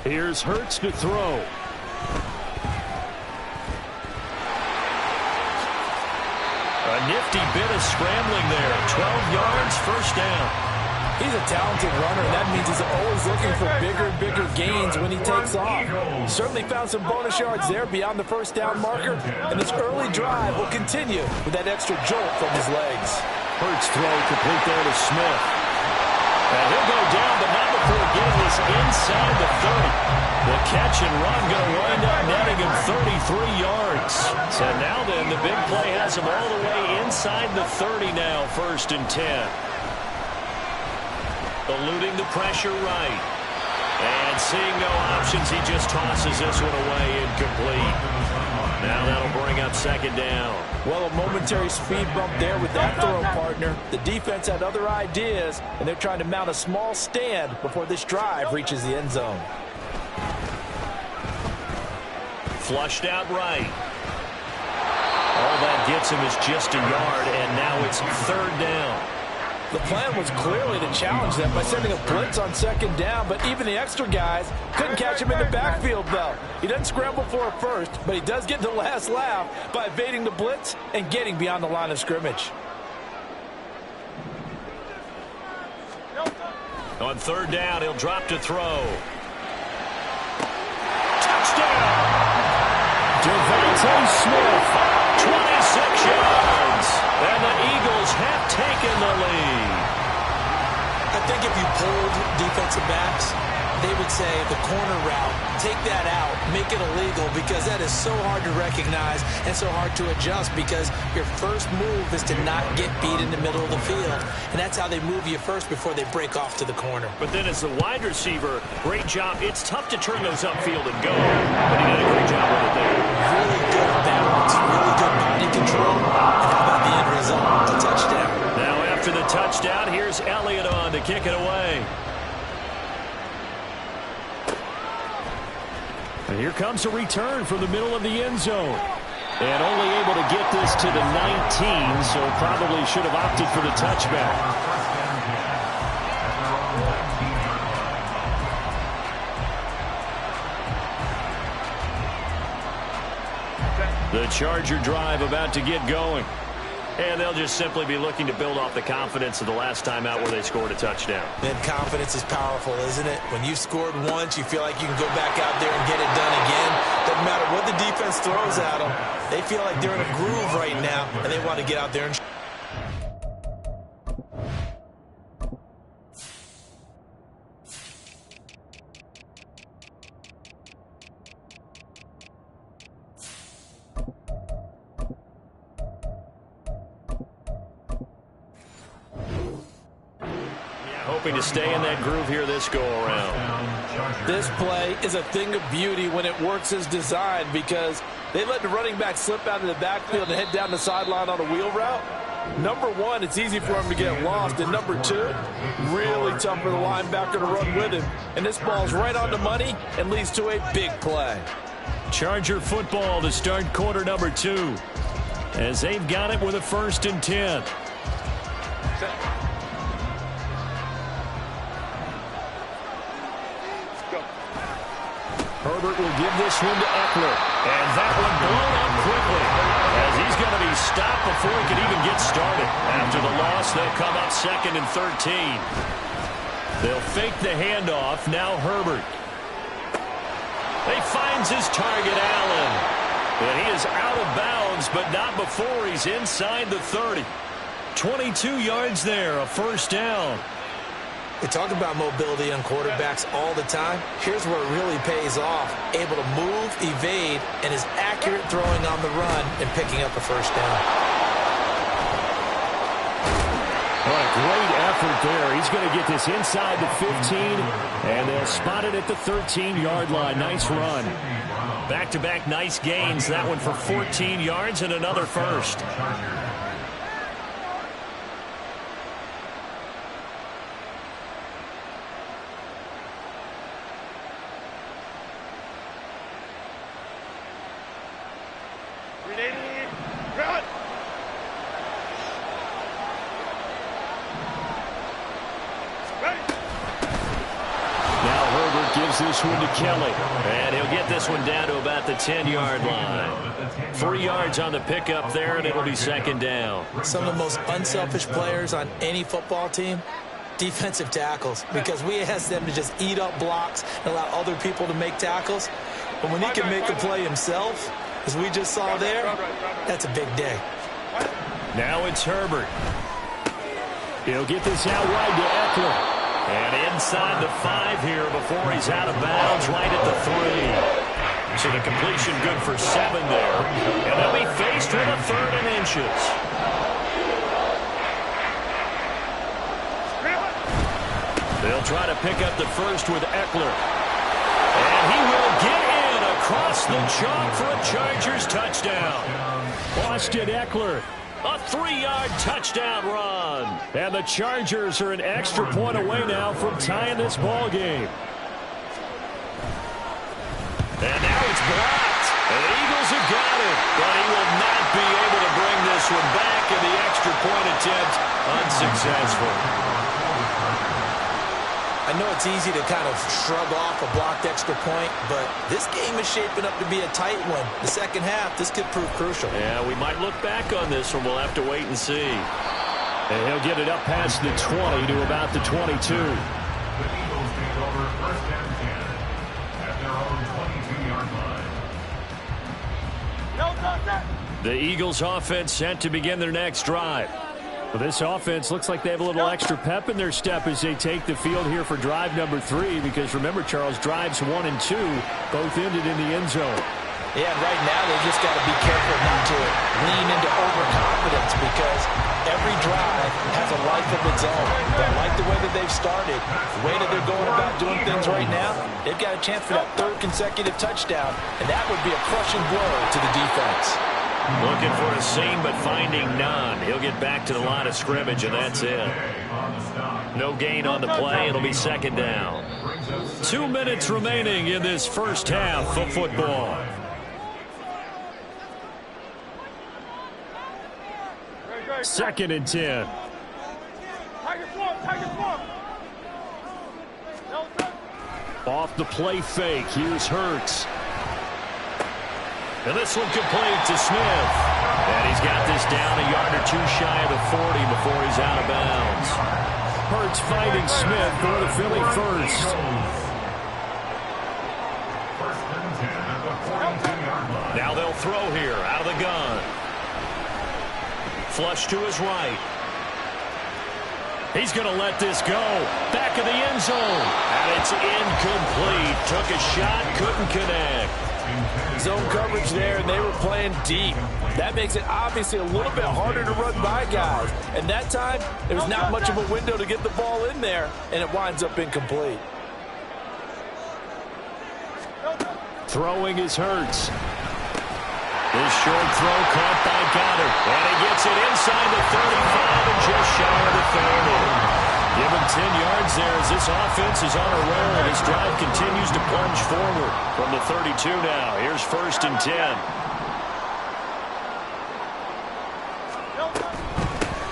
Here's Hurts to throw. A nifty bit of scrambling there. 12 yards, first down. He's a talented runner, and that means he's always looking for bigger and bigger gains when he takes off. Certainly found some bonus yards there beyond the first down marker, and this early drive will continue with that extra jolt from his legs. Hurts throw complete there to Smith. And he'll go down, but not before getting this inside the 30. The catch and run going to wind up netting him 33 yards. So now then, the big play has him all the way inside the 30 now, 1st and 10. Eluding the pressure right. And seeing no options, he just tosses this one away incomplete. Now that'll bring up 2nd down. Well, a momentary speed bump there with that throw partner. The defense had other ideas, and they're trying to mount a small stand before this drive reaches the end zone. Flushed out right. All that gets him is just a yard, and now it's 3rd down. The plan was clearly to challenge them by sending a blitz on 2nd down, but even the extra guys couldn't catch him in the backfield, though. He doesn't scramble for it first, but he does get the last laugh by evading the blitz and getting beyond the line of scrimmage. On 3rd down, he'll drop to throw. Touchdown! Devontae Smith, 26 yards. And the Eagles have taken the lead. I think if you polled defensive backs, they would say the corner route, take that out, make it illegal, because that is so hard to recognize and so hard to adjust, because your first move is to not get beat in the middle of the field. And that's how they move you first before they break off to the corner. But then as the wide receiver, great job. It's tough to turn those upfield and go, but he did a great job with it there. Really good balance, really good body control. And how about the end result, the touchdown? Now after the touchdown, here's Elliott on to kick it away. And here comes a return from the middle of the end zone. And only able to get this to the 19, so probably should have opted for the touchback. The Charger drive about to get going. And they'll just simply be looking to build off the confidence of the last time out where they scored a touchdown. And confidence is powerful, isn't it? When you've scored once, you feel like you can go back out there and get it done again. Doesn't matter what the defense throws at them. They feel like they're in a groove right now, and they want to get out there and hoping to stay in that groove here this go-around. This play is a thing of beauty when it works as designed, because they let the running back slip out of the backfield and head down the sideline on a wheel route. Number one, it's easy for him to get lost. And number two, really tough for the linebacker to run with him. And this ball's right on the money and leads to a big play. Charger football to start quarter number 2, as they've got it with a 1st and 10. Herbert will give this one to Eckler. And that one blown up quickly, as he's going to be stopped before he can even get started. After the loss, they'll come up 2nd and 13. They'll fake the handoff. Now Herbert. He finds his target, Allen. And he is out of bounds, but not before he's inside the 30. 22 yards there, a 1st down. We talk about mobility on quarterbacks all the time. Here's where it really pays off. Able to move, evade, and is accurate throwing on the run and picking up a 1st down. What a great effort there. He's going to get this inside the 15, and they'll spot it at the 13-yard line. Nice run. Back-to-back nice gains. That one for 14 yards and another 1st. Now Herbert gives this one to Kelly. And he'll get this one down to about the 10-yard line. 3 yards on the pickup there, and it'll be second down. Some of the most unselfish players on any football team, defensive tackles, because we ask them to just eat up blocks and allow other people to make tackles. But when he can make a play himself, as we just saw there, that's a big day. Now it's Herbert. He'll get this out wide to Eckler. And inside the 5 here before he's out of bounds, right at the 3. So the completion good for 7 there. And they'll be faced with a 3rd and inches. They'll try to pick up the first with Eckler. And he will get in across the chalk for a Chargers touchdown. Austin Eckler. A 3-yard touchdown run. And the Chargers are an extra point away now from tying this ball game. And now it's blocked. And the Eagles have got it. But he will not be able to bring this one back. And the extra point attempt unsuccessful. I know it's easy to kind of shrug off a blocked extra point, but this game is shaping up to be a tight one. The second half, this could prove crucial. Yeah, we might look back on this one. We'll have to wait and see. And he'll get it up past the 20 to about the 22. The Eagles take over 1st and 10 at their own 22-yard line. The Eagles offense set to begin their next drive. Well, this offense looks like they have a little extra pep in their step as they take the field here for drive number 3, because remember, Charles, drives 1 and 2 both ended in the end zone. Yeah, right now they just got to be careful not to lean into overconfidence, because every drive has a life of its own. But I like the way that they've started, the way that they're going about doing things right now. They've got a chance for that 3rd consecutive touchdown, and that would be a crushing blow to the defense. Looking for a seam, but finding none. He'll get back to the line of scrimmage, and that's it. No gain on the play. It'll be second down. 2 minutes remaining in this first half of football. Second and 10. Off the play fake. Here's Hurts. And this one complete to Smith. And he's got this down a yard or 2 shy of the 40 before he's out of bounds. Hurts finding Smith for the Philly first. Now they'll throw here out of the gun. Flush to his right. He's going to let this go. Back of the end zone. And it's incomplete. Took a shot, couldn't connect. Zone coverage there, and they were playing deep. That makes it obviously a little bit harder to run by guys. And that time, there's not much of a window to get the ball in there, and it winds up incomplete. Throwing is Hurts. His short throw caught by Goddard. And he gets it inside the 35 and just shy of the 30. Give him 10 yards there as this offense is on a roll. This drive continues to plunge forward from the 32 now. Here's 1st and 10.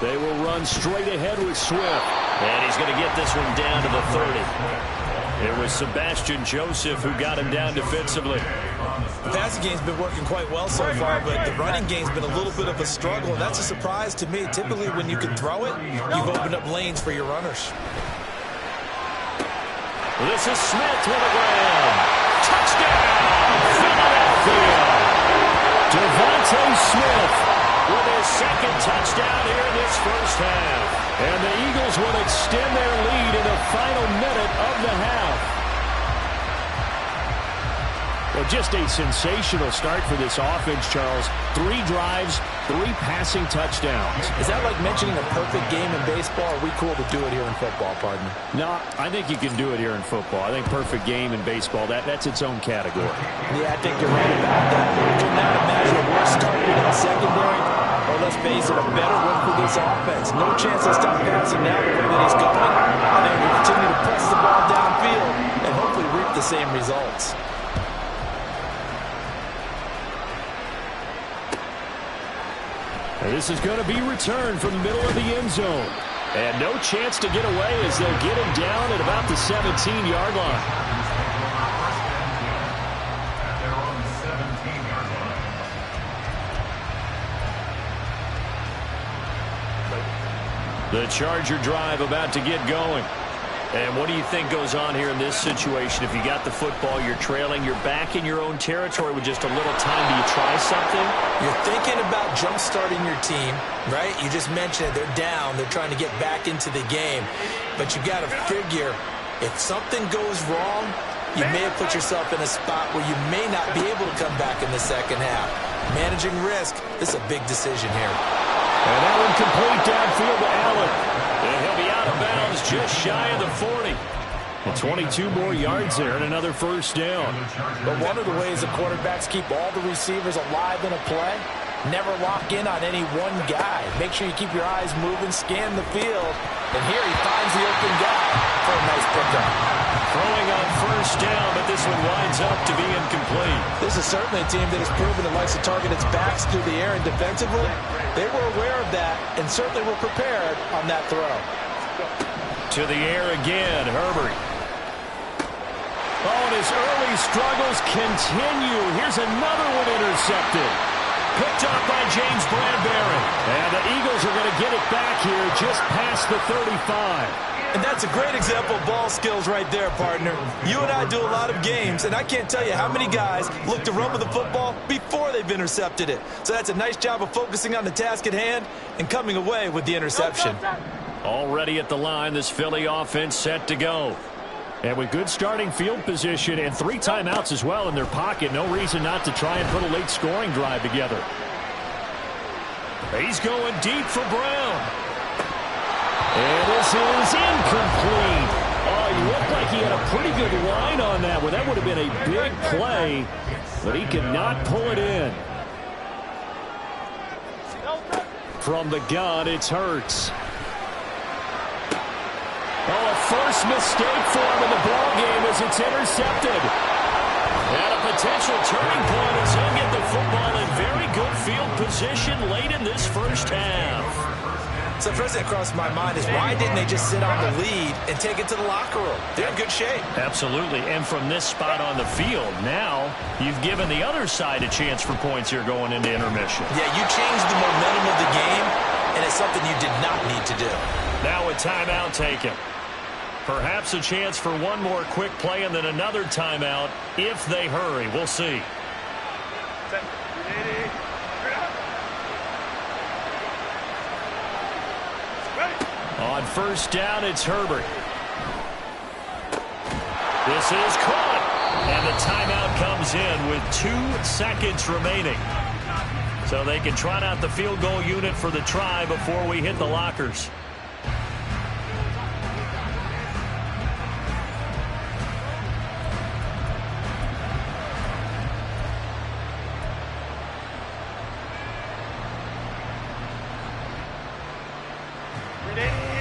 They will run straight ahead with Swift. And he's going to get this one down to the 30. It was Sebastian Joseph who got him down defensively. The passing game's been working quite well so far, but the running game's been a little bit of a struggle, and that's a surprise to me. Typically, when you can throw it, you've opened up lanes for your runners. This is Smith with a grab. Touchdown, Philadelphia. Devontae Smith with his 2nd touchdown here in this first half. And the Eagles will extend their lead in the final minute of the half. Well, just a sensational start for this offense, Charles. 3 drives, 3 passing touchdowns. Is that like mentioning a perfect game in baseball? Or are we cool to do it here in football, partner? No, I think you can do it here in football. I think perfect game in baseball, that's its own category. Yeah, I think you're right about that. We could not imagine a worse start in that secondary. Or let's face it, a better one for this offense. No chance to stop passing now the way that he's going. And then we continue to press the ball downfield and hopefully reap the same results. And this is going to be returned from the middle of the end zone. And no chance to get away as they'll get him down at about the 17-yard line. At their own 17-yard line. The Charger drive about to get going. And what do you think goes on here in this situation? If you got the football, you're trailing, you're back in your own territory with just a little time. Do you try something? You're thinking about jump-starting your team, right? You just mentioned it. They're down. They're trying to get back into the game. But you got to figure, if something goes wrong, you may have put yourself in a spot where you may not be able to come back in the second half. Managing risk, this is a big decision here. And that one complete downfield to Allen. And he'll be out of bounds just shy of the 40. And 22 more yards there and another first down. But one of the ways the quarterbacks keep all the receivers alive in a play, never lock in on any one guy. Make sure you keep your eyes moving, scan the field. And here he finds the open guy for a nice pickup. Throwing on first down, but this one winds up to be incomplete. This is certainly a team that has proven it likes to target its backs through the air and defensively. They were aware of that and certainly were prepared on that throw. To the air again, Herbert. Oh, and his early struggles continue. Here's another one intercepted. Picked off by James Bradbury. And the Eagles are going to get it back here just past the 35. And that's a great example of ball skills right there, partner. You and I do a lot of games, and I can't tell you how many guys look to run with the football before they've intercepted it. So that's a nice job of focusing on the task at hand and coming away with the interception. Already at the line, this Philly offense set to go. And with good starting field position and 3 timeouts as well in their pocket, no reason not to try and put a late scoring drive together. He's going deep for Brown. And this is incomplete. Oh, he looked like he had a pretty good line on that one. That would have been a big play, but he could not pull it in. From the gun, it's Hurts. Oh, a first mistake for him in the ballgame as it's intercepted. And a potential turning point as he'll get the football in very good field position late in this first half. So the first thing that crossed my mind is why didn't they just sit on the lead and take it to the locker room? They're in good shape. Absolutely. And from this spot on the field, now you've given the other side a chance for points here going into intermission. Yeah, you changed the momentum of the game, and it's something you did not need to do. Now a timeout taken. Perhaps a chance for one more quick play and then another timeout if they hurry. We'll see. On first down, it's Herbert. This is caught. And the timeout comes in with 2 seconds remaining. So they can trot out the field goal unit for the try before we hit the lockers.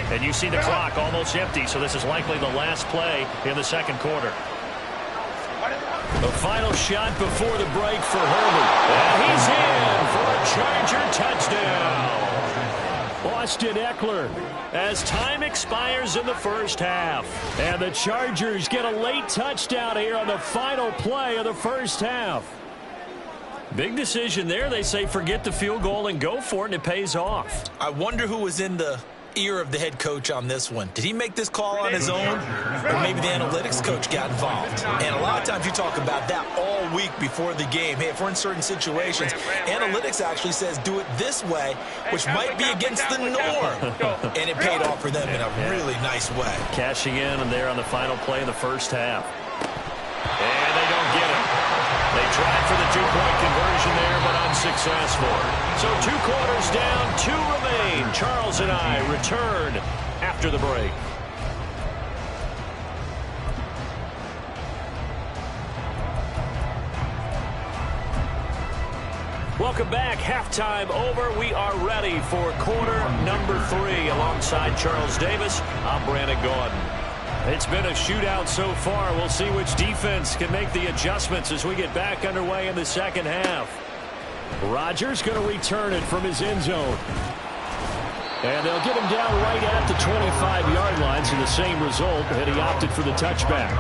And you see the clock almost empty, so this is likely the last play in the second quarter. The final shot before the break for Herbert. And he's in for a Charger touchdown. Austin Eckler as time expires in the first half. And the Chargers get a late touchdown here on the final play of the first half. Big decision there. They say forget the field goal and go for it, and it pays off. I wonder who was in the ear of the head coach on this one. Did he make this call on his own? Or maybe the analytics coach got involved? And a lot of times you talk about that all week before the game. Hey, if we're in certain situations, analytics actually says do it this way, which might be against the norm. And it paid off for them in a really nice way. Cashing in and there on the final play of the first half. And they don't get it. They tried for the 2-point conversion there, but unsuccessful. So 2 quarters down, 2 remain. Charles and I return after the break. Welcome back. Halftime over. We are ready for quarter number 3 alongside Charles Davis. I'm Brandon Gaudin. It's been a shootout so far. We'll see which defense can make the adjustments as we get back underway in the second half. Rodgers going to return it from his end zone. And they'll get him down right at the 25-yard line, so the same result, and he opted for the touchback.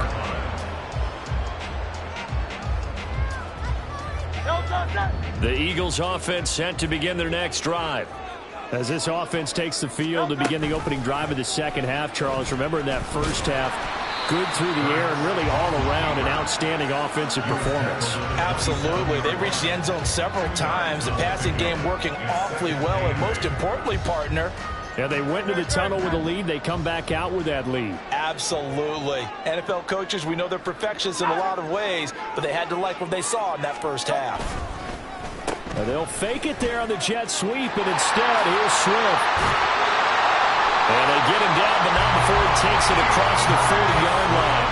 The Eagles offense set to begin their next drive. As this offense takes the field to begin the opening drive of the second half, Charles, remember in that first half, good through the air and really all around an outstanding offensive performance. Absolutely. They reached the end zone several times. The passing game working awfully well, and most importantly, partner, yeah, they went into the tunnel with a lead. They come back out with that lead. Absolutely. NFL coaches, we know they're perfectionists in a lot of ways, but they had to like what they saw in that first half. They'll fake it there on the jet sweep, and instead, here's Swift. And they get him down, but not before he takes it across the 40-yard line.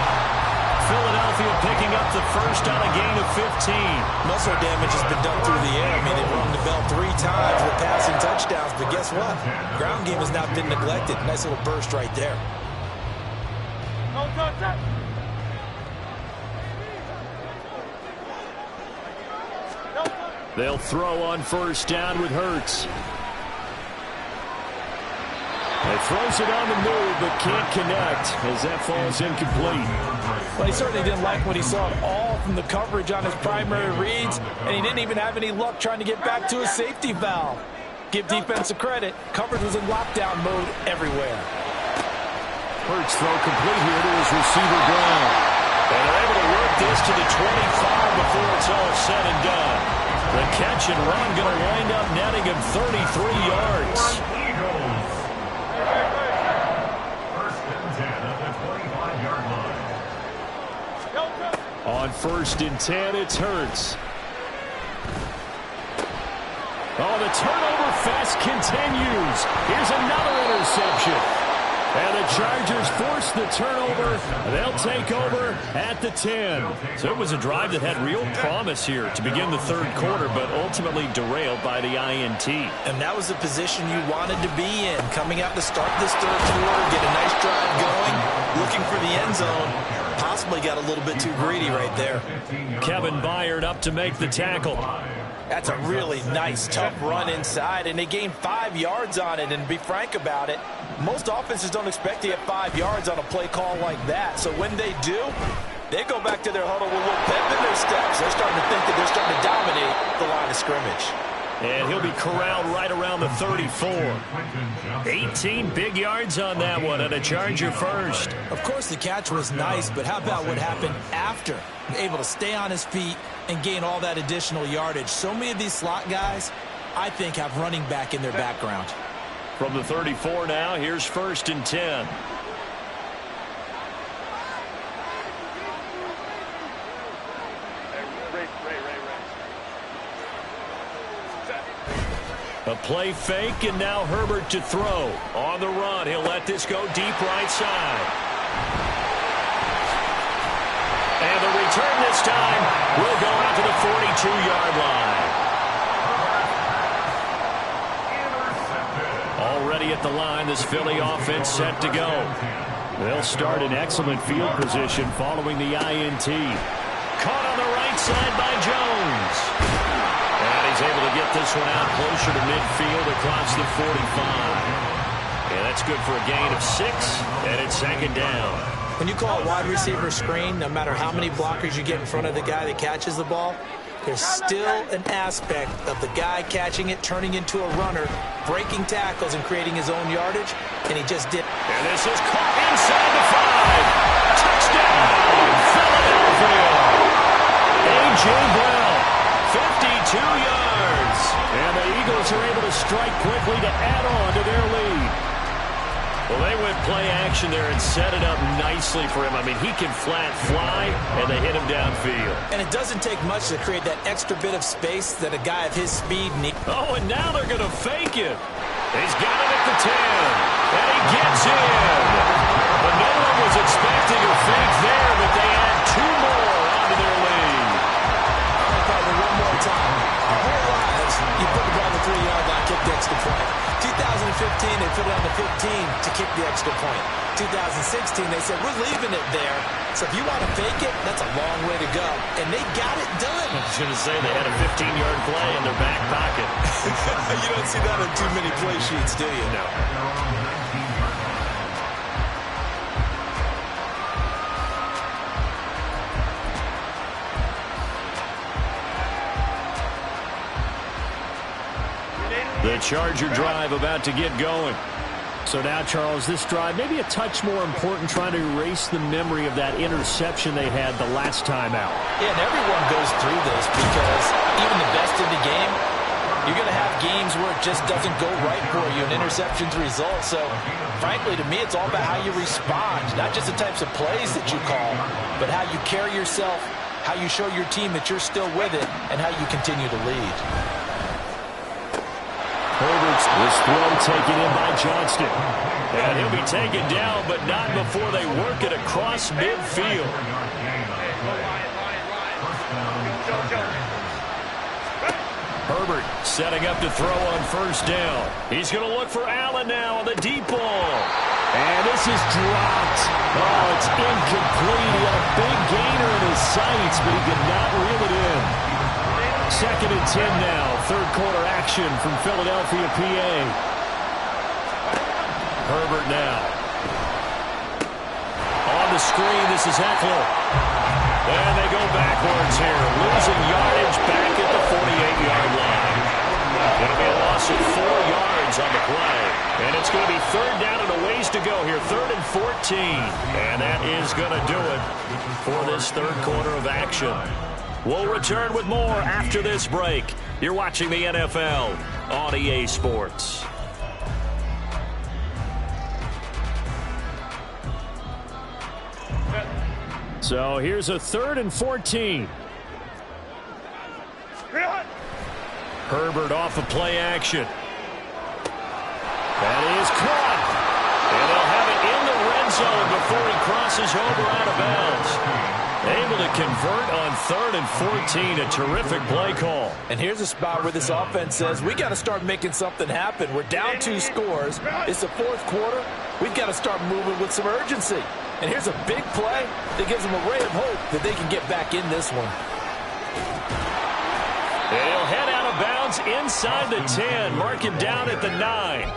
Philadelphia picking up the first on a gain of 15. Muscle damage has been done through the air. I mean, they've rung the bell 3 times with passing touchdowns, but guess what? Ground game has not been neglected. Nice little burst right there. They'll throw on first down with Hurts. He throws it on the move, but can't connect as that falls incomplete. Well, he certainly didn't like what he saw at all from the coverage on his primary reads, and he didn't even have any luck trying to get back to his safety valve. Give defense a credit. Coverage was in lockdown mode everywhere. Hurts throw complete here to his receiver Brown. And they're able to work this to the 25 before it's all said and done. The catch and run going to wind up netting him 33 yards. First and 10 at the 25-yard line. On first and 10, it's Hurts. Oh, the turnover fest continues. Here's another interception. And the Chargers force the turnover. They'll take over at the 10. So it was a drive that had real promise here to begin the third quarter, but ultimately derailed by the INT. And that was the position you wanted to be in. Coming out to start this third quarter, get a nice drive going, looking for the end zone. Possibly got a little bit too greedy right there. Kevin Byard up to make the tackle. That's a really nice, tough run inside, and they gained 5 yards on it. And to be frank about it, most offenses don't expect to get 5 yards on a play call like that. So when they do, they go back to their huddle with a little pep in their steps. They're starting to think that they're starting to dominate the line of scrimmage. And he'll be corralled right around the 34. 18 big yards on that one, and a Charger first. Of course, the catch was nice, but how about what happened after? Able to stay on his feet and gain all that additional yardage. So many of these slot guys, I think, have running back in their background. From the 34 now, here's first and 10. A play fake, and now Herbert to throw. On the run, he'll let this go deep right side. And the return this time will go out to the 42-yard line. Already at the line, this Philly offense set to go. They'll start in excellent field position following the INT. Caught on the right side by Jones. And he's able to get this one out closer to midfield across the 45. And that's good for a gain of 6, and it's second down. When you call a wide receiver screen, no matter how many blockers you get in front of the guy that catches the ball, there's still an aspect of the guy catching it, turning into a runner, breaking tackles and creating his own yardage, and he just did. And this is caught inside the 5. Touchdown, Philadelphia. A.J. Brown, 52 yards. And the Eagles are able to strike quickly to add on to their lead. Well, they went play action there and set it up nicely for him. I mean, he can flat fly, and they hit him downfield. And it doesn't take much to create that extra bit of space that a guy of his speed needs. Oh, and now they're going to fake it. He's got it at the 10, and he gets in. But no one was expecting a fake there, but they add 2 more onto their lead. Probably one more time. More lives, you put the ball on the 3-yard line, kick the extra point. 2015, they put it on the 15 to kick the extra point. 2016, they said, we're leaving it there. So if you want to fake it, that's a long way to go. And they got it done. I was going to say they had a 15-yard play in their back pocket. You don't see that on too many play sheets, do you? No. The Charger drive about to get going. So now, Charles, this drive maybe a touch more important, trying to erase the memory of that interception they had the last time out. Yeah, and everyone goes through this because even the best in the game, you're going to have games where it just doesn't go right for you, and interceptions result. So, frankly, to me, it's all about how you respond, not just the types of plays that you call, but how you carry yourself, how you show your team that you're still with it, and how you continue to lead. Herbert's this throw taken in by Johnston. And he'll be taken down, but not before they work it across midfield. Herbert setting up to throw on first down. He's going to look for Allen now on the deep ball. And this is dropped. Oh, it's incomplete. He had a big gainer in his sights, but he did not reel it in. 2nd and 10 now. Third quarter action from Philadelphia, PA. Herbert now. On the screen, this is Eckler. And they go backwards here. Losing yardage back at the 48-yard line. It'll be a loss of 4 yards on the play. And it's going to be 3rd down and a ways to go here. 3rd and 14. And that is going to do it for this third quarter of action. We'll return with more after this break. You're watching the NFL on EA Sports. So here's a 3rd and 14. Herbert off of play action. That is caught. And they'll have it in the red zone before he crosses over out of bounds. Able to convert on 3rd and 14. A terrific play call. And here's a spot where this offense says, we got to start making something happen. We're down 2 scores. It's the 4th quarter. We've got to start moving with some urgency. And here's a big play that gives them a ray of hope that they can get back in this one. They'll head out of bounds inside the 10. Mark him down at the 9.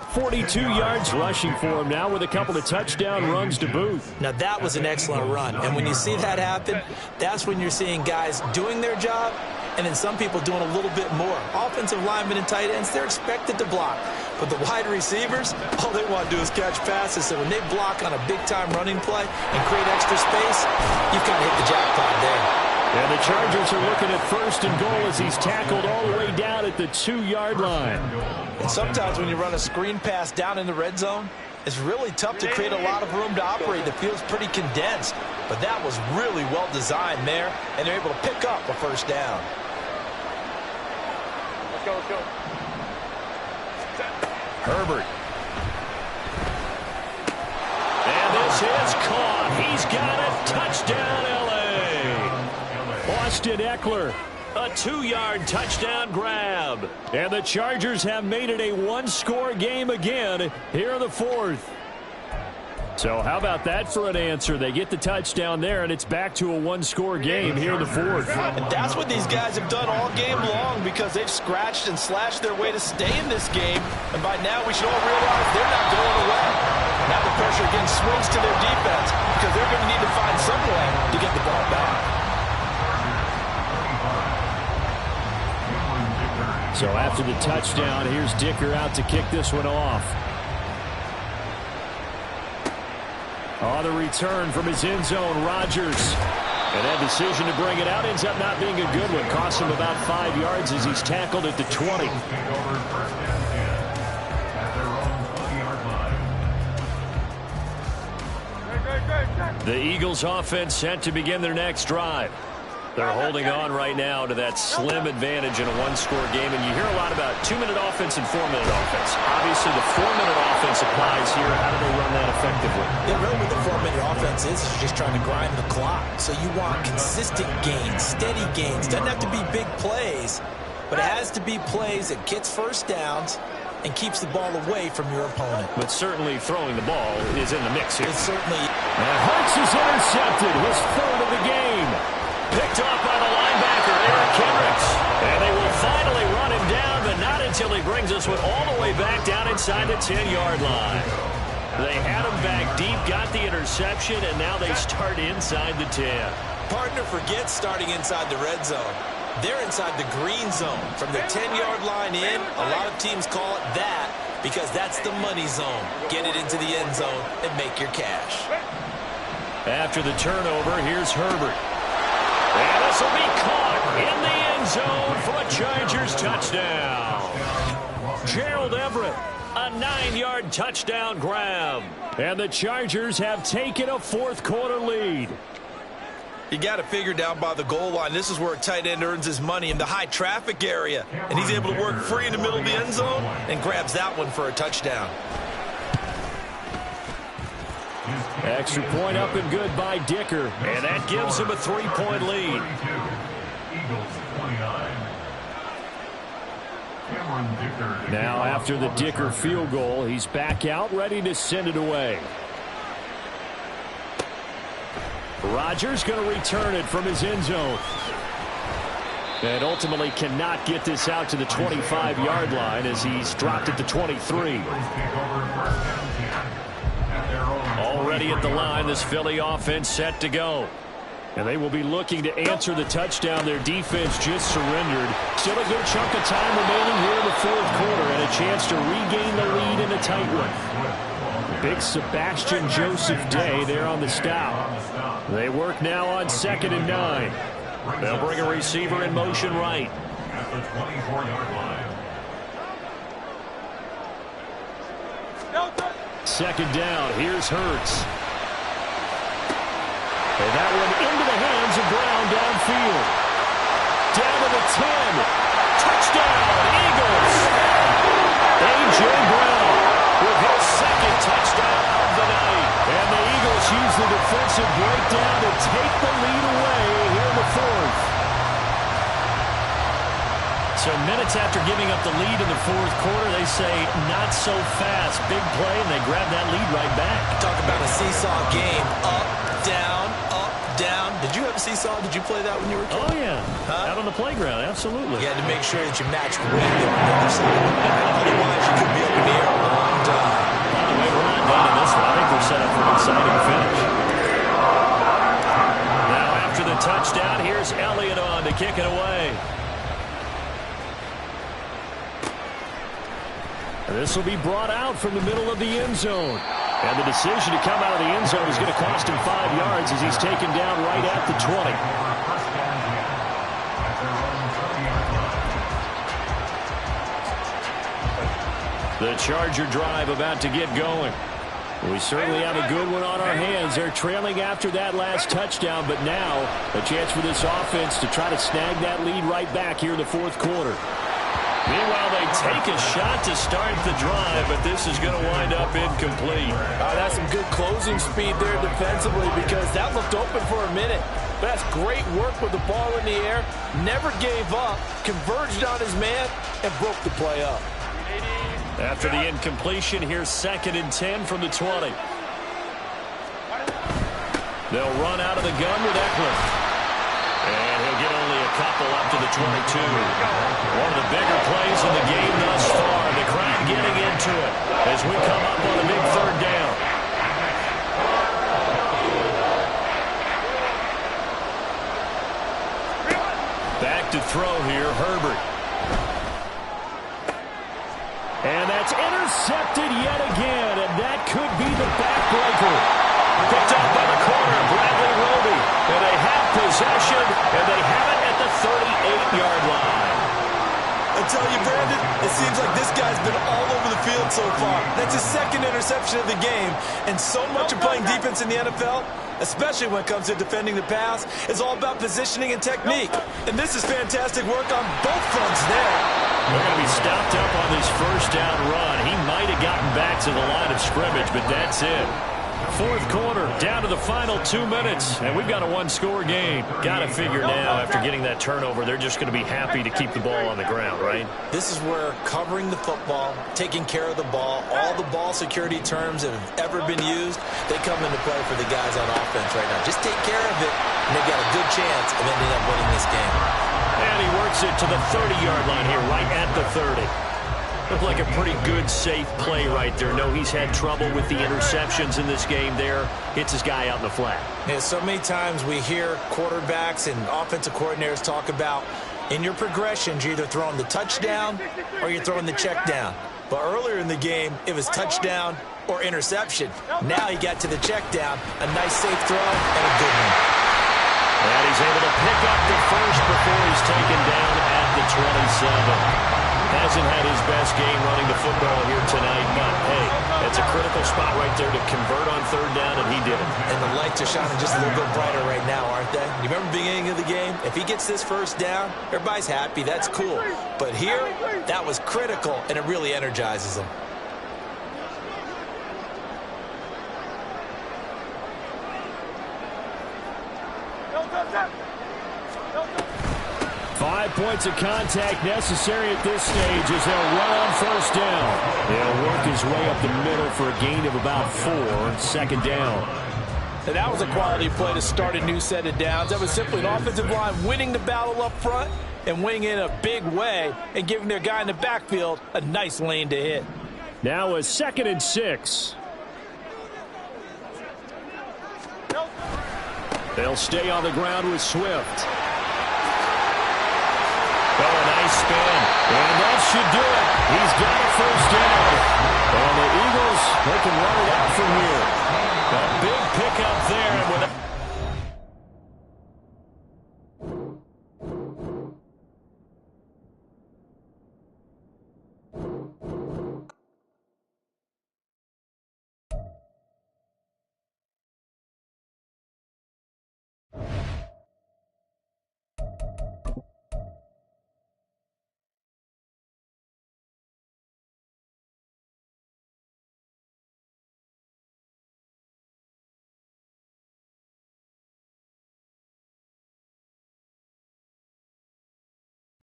42 yards rushing for him now with a couple of touchdown runs to boot. Now, that was an excellent run. And when you see that happen, that's when you're seeing guys doing their job and then some people doing a little bit more. Offensive linemen and tight ends, they're expected to block. But the wide receivers, all they want to do is catch passes. So when they block on a big-time running play and create extra space, you've kind of hit the jackpot there. And the Chargers are looking at 1st and goal as he's tackled all the way down at the 2-yard line. And sometimes when you run a screen pass down in the red zone, it's really tough to create a lot of room to operate. The field's pretty condensed. But that was really well designed there, and they're able to pick up a 1st down. Let's go, let's go. Herbert. And this is caught. He's got it. Touchdown, L.A. Austin Eckler, a 2-yard touchdown grab. And the Chargers have made it a 1-score game again here in the 4th. So how about that for an answer? They get the touchdown there, and it's back to a 1-score game here in the 4th. And that's what these guys have done all game long because they've scratched and slashed their way to stay in this game. And by now we should all realize they're not going away. Now the pressure again swings to their defense because they're going to need to find some way to get the ball back. So after the touchdown, here's Dicker out to kick this one off. On the return from his end zone, Rodgers. And that decision to bring it out ends up not being a good one. Costs him about 5 yards as he's tackled at the 20. The Eagles offense set to begin their next drive. They're holding on right now to that slim advantage in a 1-score game. And you hear a lot about 2-minute offense and 4-minute offense. Obviously, the 4-minute offense applies here. How do they run that effectively? Yeah, really what the 4-minute offense is just trying to grind the clock. So you want consistent gains, steady gains. Doesn't have to be big plays, but it has to be plays that gets 1st downs and keeps the ball away from your opponent. But certainly throwing the ball is in the mix here. It certainly. And Hurts is intercepted. His third of the game. Picked off by the linebacker, Eric Kendricks. And they will finally run him down, but not until he brings this one all the way back down inside the 10-yard line. They had him back deep, got the interception, and now they start inside the 10. Partner forgets starting inside the red zone. They're inside the green zone. From the 10-yard line in, a lot of teams call it that because that's the money zone. Get it into the end zone and make your cash. After the turnover, here's Herbert. And this will be caught in the end zone for a Chargers touchdown. Gerald Everett, a 9-yard touchdown grab. And the Chargers have taken a fourth-quarter lead. You got to figure down by the goal line. This is where a tight end earns his money in the high traffic area. And he's able to work free in the middle of the end zone and grabs that one for a touchdown. Extra point up and good by Dicker. And that gives him a 3-point lead. Now after the Dicker field goal, he's back out ready to send it away. Rodgers going to return it from his end zone. And ultimately cannot get this out to the 25-yard line as he's dropped it to 23. Already at the line, this Philly offense set to go. And they will be looking to answer the touchdown their defense just surrendered. Still a good chunk of time remaining here in the fourth quarter and a chance to regain the lead in a tight one. Big Sebastian Joseph Day there on the stop. They work now on 2nd and 9. They'll bring a receiver in motion right. At the 24-yard line. 2nd down. Here's Hurts. And that one into the hands of Brown downfield. Down to the 10. Touchdown, Eagles. A.J. Brown with his second touchdown of the night. And the Eagles use the defensive breakdown to take the lead away here in the fourth. So minutes after giving up the lead in the fourth quarter, they say not so fast. Big play, and they grab that lead right back. Talk about a seesaw game. Up, down, up, down. Did you have a seesaw? Did you play that when you were a kid? Oh, yeah. Out on the playground, absolutely. You had to make sure that you matched wind on the other side. Otherwise, you could be up in the air a long time. By the way, we're not done in this one. I think we're set up for an exciting finish. Now, after the touchdown, here's Elliott on to kick it away. And this will be brought out from the middle of the end zone. And the decision to come out of the end zone is going to cost him 5 yards as he's taken down right at the 20. The Charger drive about to get going. We certainly have a good one on our hands. They're trailing after that last touchdown, but now a chance for this offense to try to snag that lead right back here in the fourth quarter. Meanwhile, they take a shot to start the drive, but this is going to wind up incomplete. That's some good closing speed there defensively because that looked open for a minute. But that's great work with the ball in the air. Never gave up, converged on his man, and broke the play up. After the incompletion, here's 2nd and 10 from the 20. They'll run out of the gun with Eckler. And he'll get only a couple up to the 22. One of the bigger plays in the game thus far. The crowd getting into it as we come up on a big 3rd down. Back to throw here, Herbert. And that's intercepted yet again, and that could be the backbreaker. Picked up by the corner, Bradley Roby. And they have possession, and they have it at the 38-yard line. I tell you, Brandon, it seems like this guy's been all over the field so far. That's his 2nd interception of the game. And so much of playing defense in the NFL, especially when it comes to defending the pass, is all about positioning and technique. And this is fantastic work on both fronts there. They're going to be stopped up on this 1st down run. He might have gotten back to the line of scrimmage, but that's it. Fourth quarter, down to the final 2 minutes, and we've got a one-score game. Got to figure now, after getting that turnover, they're just going to be happy to keep the ball on the ground, right? This is where covering the football, taking care of the ball, all the ball security terms that have ever been used, they come into play for the guys on offense right now. Just take care of it, and they've got a good chance of ending up winning this game. And he works it to the 30-yard line here, right at the 30. Looked like a pretty good, safe play right there. No, he's had trouble with the interceptions in this game there. Hits his guy out in the flat. Yeah, so many times we hear quarterbacks and offensive coordinators talk about in your progressions, you're either throwing the touchdown or you're throwing the check down. But earlier in the game, it was touchdown or interception. Now he got to the check down, a nice safe throw and a good one. And he's able to pick up the first before he's taken down at the 27. Hasn't had his best game running the football here tonight, but, hey, that's a critical spot right there to convert on third down, and he did it. And the lights are shining just a little bit brighter right now, aren't they? You remember the beginning of the game? If he gets this first down, everybody's happy. That's cool. But here, that was critical, and it really energizes them. 5 points of contact necessary at this stage as they'll run on first down. They'll work his way up the middle for a gain of about 4, second down. And that was a quality play to start a new set of downs. That was simply an offensive line winning the battle up front and winning in a big way and giving their guy in the backfield a nice lane to hit. Now a 2nd and 6. They'll stay on the ground with Swift. Oh, a nice spin. And that should do it. He's got a first down. And the Eagles, they can run it out from here.